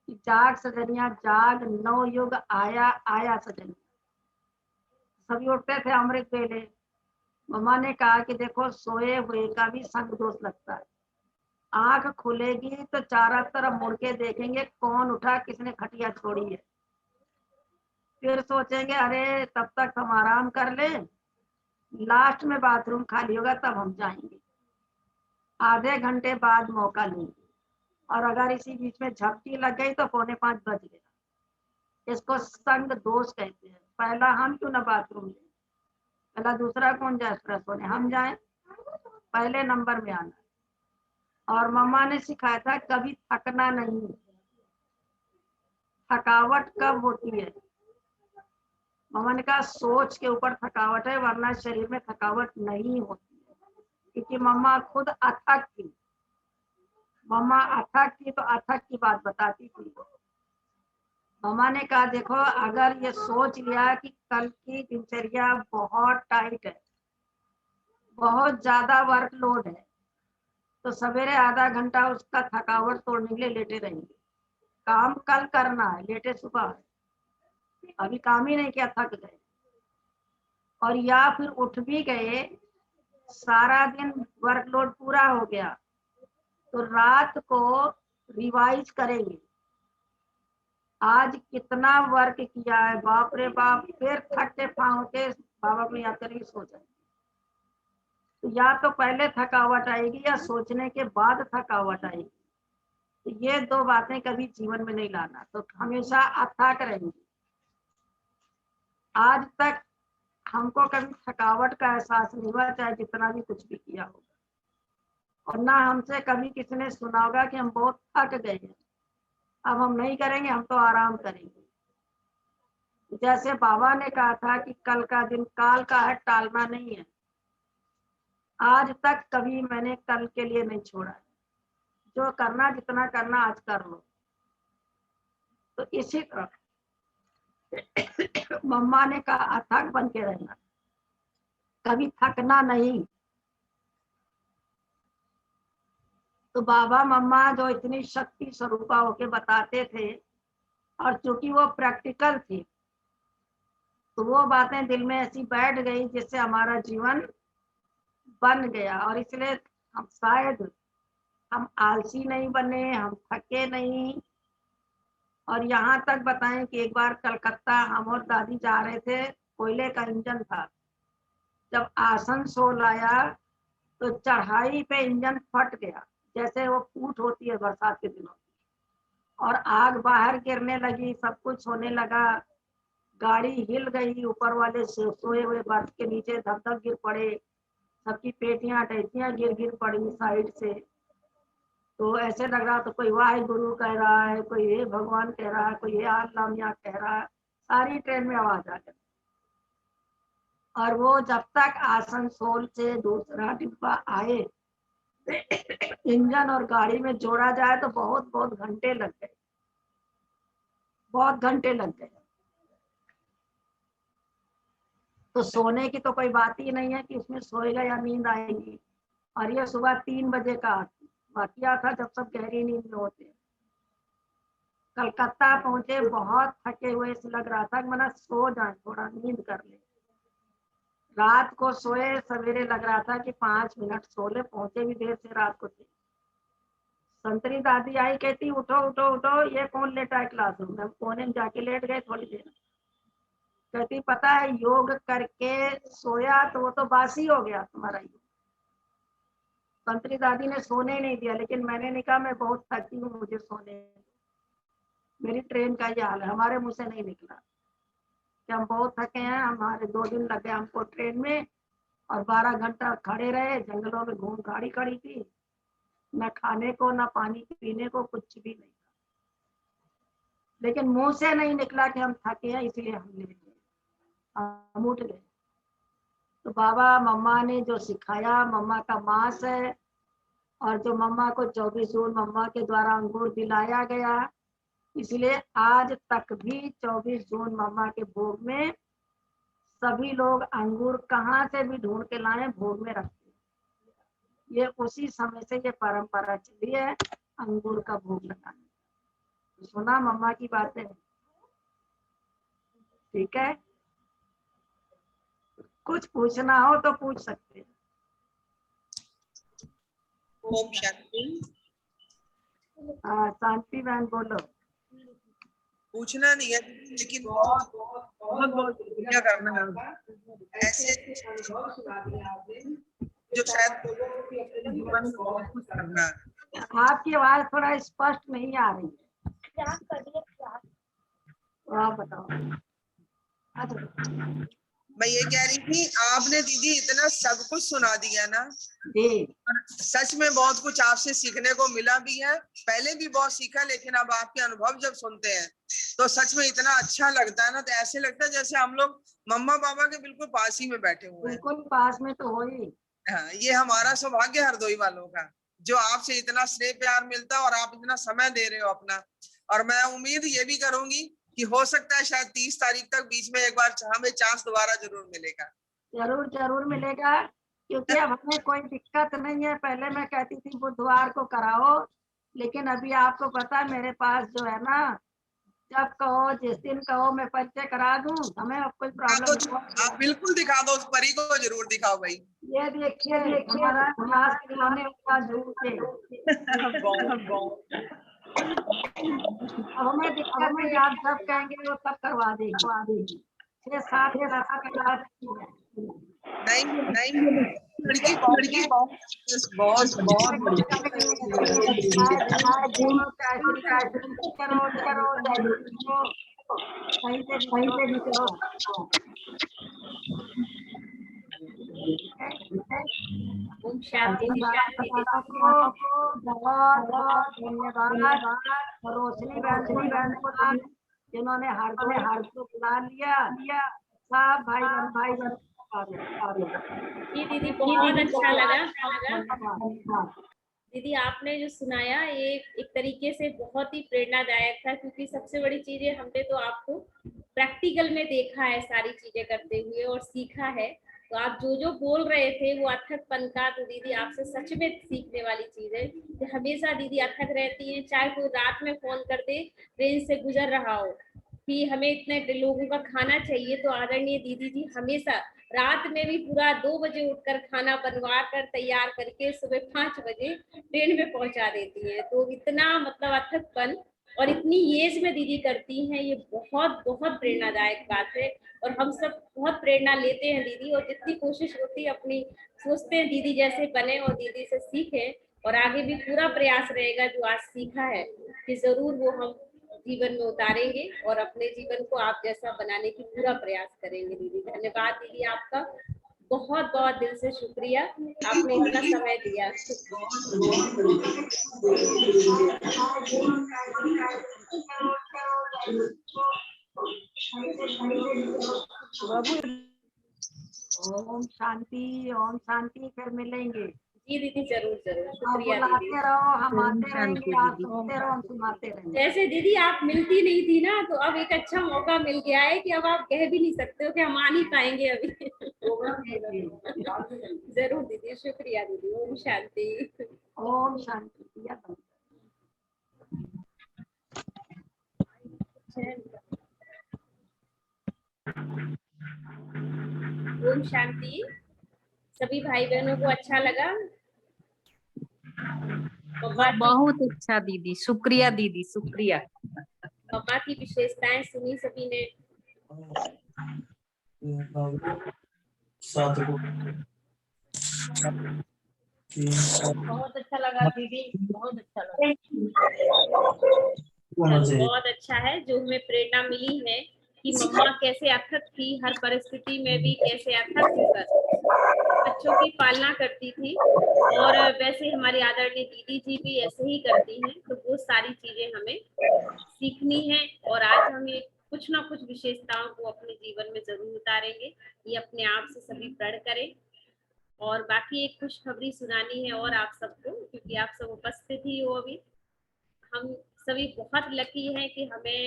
कि जाग सजनिया जाग, नव युग आया आया सजनिया। सभी उठते थे अमृत वेले। मम्मा ने कहा कि देखो सोए हुए का भी संग दोष लगता है। आंख खुलेगी तो चारों तरफ मुड़ के देखेंगे कौन उठा, किसने खटिया छोड़ी है। फिर सोचेंगे अरे तब तक हम आराम कर लें, लास्ट में बाथरूम खाली होगा तब हम जाएंगे। आधे घंटे बाद मौका लेंगे, और अगर इसी बीच में झपकी लग गई तो 4:45 बज गया। इसको संग दोष कहते हैं। पहला हम क्यों ना बाथरूम लें, पहला दूसरा कौन जाए फ्रेश होने, हम जाएं, पहले नंबर में आना। और मम्मा ने सिखाया था कभी थकना नहीं। थकावट कब होती है? मम्मा ने कहा सोच के ऊपर थकावट है, वरना शरीर में थकावट नहीं होती है। क्योंकि मम्मा खुद अथक थी। मम्मा अथक थी तो अथक की बात बताती थी। मम्मा ने कहा देखो अगर ये सोच लिया कि कल की दिनचर्या बहुत टाइट है, बहुत ज्यादा वर्कलोड है, तो सवेरे आधा घंटा उसका थकावट तोड़ने के लिए लेटे रहेंगे। काम कल करना है, लेटे सुबह है, अभी काम ही नहीं किया, थक गए। और या फिर उठ भी गए, सारा दिन वर्कलोड पूरा हो गया, तो रात को रिवाइज करेंगे आज कितना वर्क किया है, बाप रे बाप, फिर थके पाँव के बाबा को याद करके सो जाए। तो या तो पहले थकावट आएगी या सोचने के बाद थकावट आएगी। तो ये दो बातें कभी जीवन में नहीं लाना, तो हमेशा अथक रहेंगे। आज तक हमको कभी थकावट का एहसास नहीं हुआ, चाहे जितना भी कुछ भी किया होगा। और ना हमसे कभी किसी ने सुना होगा कि हम बहुत थक गए हैं, अब हम नहीं करेंगे, हम तो आराम करेंगे। जैसे बाबा ने कहा था कि कल का दिन काल का है, टालना नहीं है। आज तक कभी मैंने कल के लिए नहीं छोड़ा है। जो करना, जितना करना आज कर लो। तो इसी तरह मम्मा ने कहा अथक बन के रहना, कभी थकना नहीं। तो बाबा मम्मा जो इतनी शक्ति स्वरूपा होके बताते थे, और चूंकि वो प्रैक्टिकल थी, तो वो बातें दिल में ऐसी बैठ गई जिससे हमारा जीवन बन गया। और इसलिए हम शायद हम आलसी नहीं बने, हम थके नहीं। और यहाँ तक बताएं कि एक बार कलकत्ता हम और दादी जा रहे थे, कोयले का इंजन था। जब आसनसोल आया तो चढ़ाई पे इंजन फट गया, जैसे वो फूट होती है बरसात के दिनों, और आग बाहर गिरने लगी, सब कुछ होने लगा। गाड़ी हिल गई, ऊपर वाले सोए हुए बर्थ के नीचे धक धक गिर पड़े, सबकी पेटियां टैटियां गिर गिर पड़ी साइड से। तो ऐसे लग रहा, तो कोई वाहे गुरु कह रहा है, कोई हे भगवान कह रहा है, कोई हे अल्लाह मियां कह रहा है, सारी ट्रेन में आवाज आ गई। और वो जब तक आसनसोल से दूसरा डिब्बा आए, इंजन और गाड़ी में जोड़ा जाए, तो बहुत बहुत घंटे लग गए, बहुत घंटे लग गए। तो सोने की तो कोई बात ही नहीं है कि उसमें सोएगा या नींद आएगी। और ये सुबह 3 बजे का वाकया था, जब सब गहरी नींद में होते। कलकत्ता पहुंचे, बहुत थके हुए से लग रहा था कि मना सो जाए, थोड़ा नींद कर ले। रात को सोए, सवेरे लग रहा था कि 5 मिनट सो ले, पहुंचे भी देर से रात को थे। संतरी दादी आई, कहती उठो उठो उठो, ये कौन लेटा है क्लासरूम में? कोने में जाके लेट गए थोड़ी देर। कहती पता है योग करके सोया तो वो तो बासी हो गया तुम्हारा योग। संतरी दादी ने सोने नहीं दिया, लेकिन मैंने नहीं कहा मैं बहुत थकी हूँ, मुझे सोने, मेरी ट्रेन का ये हाल है, हमारे मुंह से नहीं निकला। कि हम बहुत थके हैं, हमारे 2 दिन लगे हमको ट्रेन में और 12 घंटा खड़े रहे, जंगलों में घूम गाड़ी खड़ी थी, न खाने को न पानी पीने को, कुछ भी नहीं। लेकिन मुंह से नहीं निकला कि हम थके हैं इसलिए हम ले गए, हम उठ गए। तो बाबा मम्मा ने जो सिखाया, मम्मा का मांस है, और जो मम्मा को 24 जून मम्मा के द्वारा अंगूर दिलाया गया, इसलिए आज तक भी 24 जून मम्मा के भोग में सभी लोग अंगूर कहाँ से भी ढूंढ के लाए, भोग में रखते हैं। ये उसी समय से ये परंपरा चली है अंगूर का भोग लगाने। सुना मम्मा की बातें? ठीक है, कुछ पूछना हो तो पूछ सकते हैं। ओम शांति। शांति बहन बोलो। पूछना नहीं है लेकिन बहुत बहुत बहुत शुक्रिया करना है ऐसे जो शायद जीवन में बहुत कुछ करना है। आपकी आवाज थोड़ा स्पष्ट नहीं आ रही है, तो आप बताओ। अच्छा मैं ये कह रही थी आपने दीदी इतना सब कुछ सुना दिया ना, जी, सच में बहुत कुछ आपसे सीखने को मिला भी है। पहले भी बहुत सीखा, लेकिन अब आपके अनुभव जब सुनते हैं तो सच में इतना अच्छा लगता है ना, तो ऐसे लगता है जैसे हम लोग मम्मा पापा के बिल्कुल पास ही में बैठे हुए हैं। बिल्कुल पास में तो हो ही। हाँ, ये हमारा सौभाग्य हरदोई वालों का, जो आपसे इतना स्नेह प्यार मिलता है और आप इतना समय दे रहे हो अपना। और मैं उम्मीद ये भी करूंगी कि हो सकता है शायद 30 तारीख तक बीच में एक बार हमें चांस दोबारा जरूर मिलेगा। जरूर जरूर मिलेगा, क्योंकि अब हमें कोई दिक्कत नहीं है। पहले मैं कहती थी बुधवार को कराओ, लेकिन अभी आपको पता है मेरे पास जो है ना, जब कहो जिस दिन कहो मैं परिचय करा दूं, हमें अब कोई प्रॉब्लम नहीं। आप बिल्कुल दिखा दो, उस परी को जरूर दिखाओ भाई। ये देखिए हमारा क्लास खिलाने वाला झूठ है। अब हमें दिक्कत नहीं, आप जब कहेंगे वो तब करवा देंगे। 6-7 क्लास का नहीं नहीं, लड़की बहुत बहुत बहुत ओम शांति शांति। बहुत बहुत धन्यवाद रोशनी बहन को, जिन्होंने हर को बुला लिया। सब भाई बहन जी दीदी बहुत अच्छा लगा। दीदी आपने जो सुनाया ये एक तरीके से बहुत ही प्रेरणादायक था, क्योंकि सबसे बड़ी चीज है हमने तो आपको प्रैक्टिकल में देखा है सारी चीजें करते हुए और सीखा है। तो आप जो बोल रहे थे वो अथकपन का, तो दीदी आपसे सच में सीखने वाली चीज है कि हमेशा दीदी अथक रहती हैं। चाहे कोई रात में फोन कर दे, ट्रेन से गुजर रहा हो कि हमें इतने लोगों का खाना चाहिए, तो आदरणीय दीदी जी हमेशा रात में भी पूरा 2 बजे उठकर खाना बनवा कर तैयार करके सुबह 5 बजे ट्रेन में पहुंचा देती हैं। तो इतना मतलब अथकपन और इतनी एज में दीदी करती हैं, ये बहुत बहुत प्रेरणादायक बात है। और हम सब बहुत प्रेरणा लेते हैं दीदी, और जितनी कोशिश होती है अपनी सोचते हैं दीदी जैसे बने और दीदी से सीखें। और आगे भी पूरा प्रयास रहेगा जो आज सीखा है कि जरूर वो हम जीवन में उतारेंगे और अपने जीवन को आप जैसा बनाने की पूरा प्रयास करेंगे। दीदी धन्यवाद दीदी आपका, बहुत बहुत दिल से शुक्रिया, आपने इतना समय दिया। ओम शांति, फिर मिलेंगे। जी दीदी जरूर जरूर, आप शुक्रिया दीदी। बुलाते रहो, हम आते रहेंगे, आप सुनते रहो, हम सुनाते रहेंगे। जैसे दीदी आप मिलती नहीं थी ना, तो अब एक अच्छा मौका मिल गया है कि अब आप कह भी नहीं सकते हो कि हम आ नहीं पाएंगे अभी। जरूर दीदी, शुक्रिया दीदी। ओम शांति। ओम शांति। ओम शांति। सभी भाई बहनों को अच्छा लगा? बहुत अच्छा दीदी, शुक्रिया दीदी, शुक्रिया। मम्मा की विशेषताएं सुनी सभी ने? बहुत अच्छा लगा दीदी, बहुत अच्छा लगा। बहुत अच्छा है जो हमें प्रेरणा मिली है कि मम्मा कैसे अथक थी, हर परिस्थिति में भी कैसे अथक होकर बच्चों की पालना करती थी। और वैसे हमारी आदरणीय दीदी जी भी ऐसे ही करती हैं। तो वो सारी चीजें हमें सीखनी है और आज हमें कुछ ना कुछ विशेषताओं को अपने जीवन में जरूर उतारेंगे। ये अपने आप से सभी प्रण करें। और बाकी एक खुशखबरी सुनानी है और आप सबको, क्योंकि आप सब उपस्थित ही हो अभी। हम सभी बहुत लकी हैं कि हमें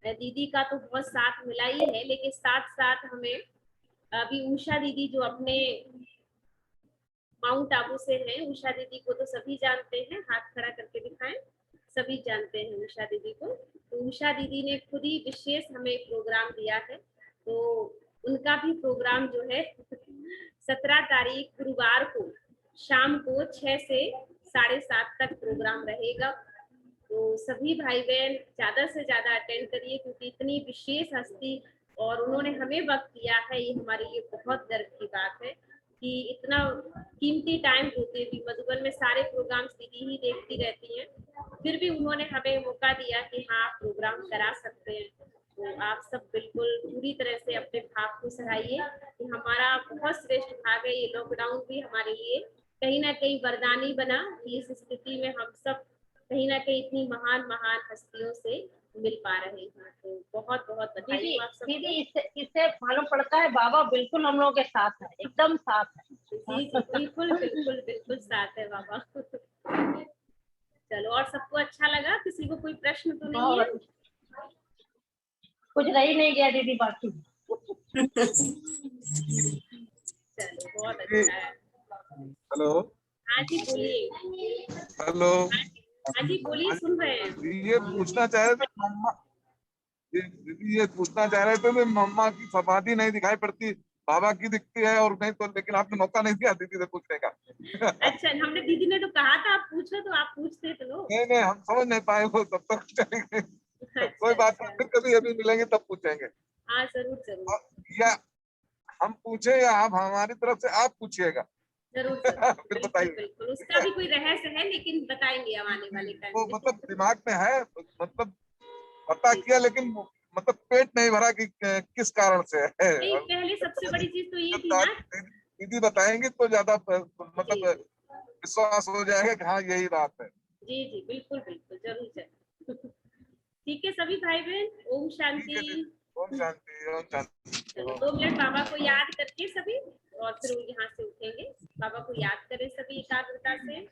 दीदी का तो बहुत साथ मिला ही है, लेकिन साथ साथ हमें अभी उषा दीदी जो अपने माउंट आबू से हैं, उषा दीदी को तो सभी जानते हैं, हाथ खड़ा करके दिखाएं। सभी जानते हैं उषा दीदी को। तो उषा दीदी ने खुद ही विशेष हमें प्रोग्राम दिया है। तो उनका भी प्रोग्राम जो है 17 तारीख गुरुवार को शाम को 6 से 7:30 तक प्रोग्राम रहेगा। तो सभी भाई बहन ज्यादा से ज्यादा अटेंड करिए, क्योंकि इतनी विशेष हस्ती और उन्होंने हमें वक्त दिया है, ये हमारे लिए बहुत गर्व की बात है कि इतना कीमती टाइम होते भी मधुबन में सारे प्रोग्राम्स दीदी ही देखती रहती हैं, फिर भी उन्होंने हमें मौका दिया कि हाँ आप प्रोग्राम करा सकते हैं। तो आप सब बिल्कुल पूरी तरह से अपने भाव को सराहिए कि हमारा बहुत श्रेष्ठ भाग है। ये लॉकडाउन भी हमारे लिए कहीं ना कहीं वरदान ही बना कि इस स्थिति में हम सब कहीं ना कहीं इतनी महान महान हस्तियों से मिल पा रहे हैं। तो बहुत बहुत दीदी बधाई आप सबको। दीदी इससे मालूम पड़ता है बाबा बिल्कुल हम लोगों के साथ है, एकदम साथ है। जी जी बिल्कुल बिल्कुल बिल्कुल साथ है बाबा। चलो, और सबको अच्छा लगा? किसी को कोई प्रश्न तो नहीं है? कुछ रह ही नहीं गया दीदी बाकी। चलो बहुत अच्छा है। हेलो। हाँ जी बोलिए। हेलो। हाँ जी बोलिए, सुन रहे हैं। ये पूछना चाह रहे थे मम्मा, दीदी ये पूछना चाह रहे थे कि मम्मा की समाधि नहीं दिखाई पड़ती, बाबा की दिखती है और नहीं तो, लेकिन आपने मौका नहीं दिया दीदी से पूछने का। अच्छा, हमने दीदी ने तो कहा था आप पूछो, तो आप पूछते तो लो। नहीं नहीं, हम समझ नहीं पाए वो तब तक चलेंगे। अच्छा कोई बात नहीं, अच्छा। फिर कभी अभी मिलेंगे तब पूछेंगे। हाँ जरूर जरूर। और या हम पूछे या आप हमारी तरफ से आप पूछिएगा। जरूर जरूर फिर बिल्कुल बताइए। बिल्कुल, उसका भी कोई रहस्य है, लेकिन बताएंगे हम आने वाले टाइम वो में। मतलब दिमाग में है, मतलब पता किया, लेकिन मतलब पेट नहीं भरा कि किस कारण से है। नहीं, और पहले सबसे बड़ी चीज तो ये थी जब ना। दीदी बताएंगे तो ज्यादा जी मतलब विश्वास हो जाएगा कि हाँ यही बात है। जी जी बिल्कुल बिल्कुल, जरूर जरूर। ठीक है सभी भाई बहन, ओम ठीक है शांति। दीदी। ओम शांति, ओम शांति। चलो 2 मिनट बाबा को याद करके सभी, और फिर वो यहाँ से उठेंगे। बाबा को याद करें सभी एकाग्रता से।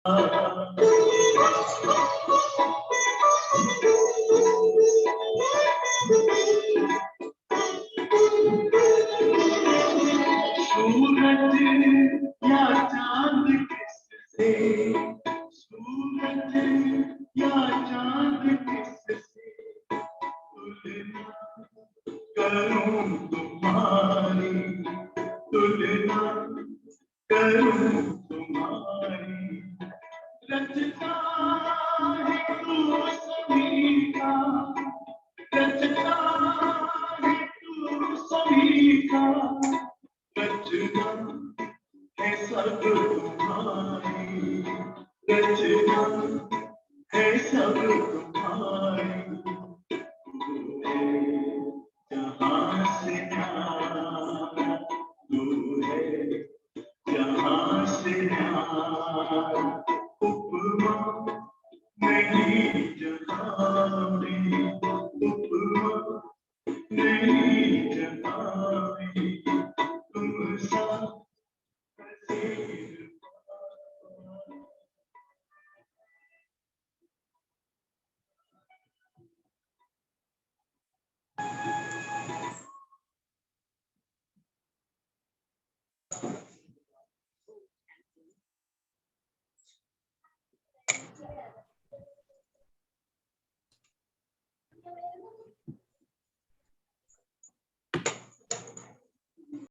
सूरज या चांद किससे, सूरज या चांद किससे तुलना करूं तुम्हारी, तुलना करूं तुम्हारी। रचता है तू सभी का, रचता है तू सभी का, रचना है सब तुम्हारी, रचना है सब तुम्हारी। तू है जहाँ से न्यारा, तू है जहाँ से न्यारा, उपमा नहीं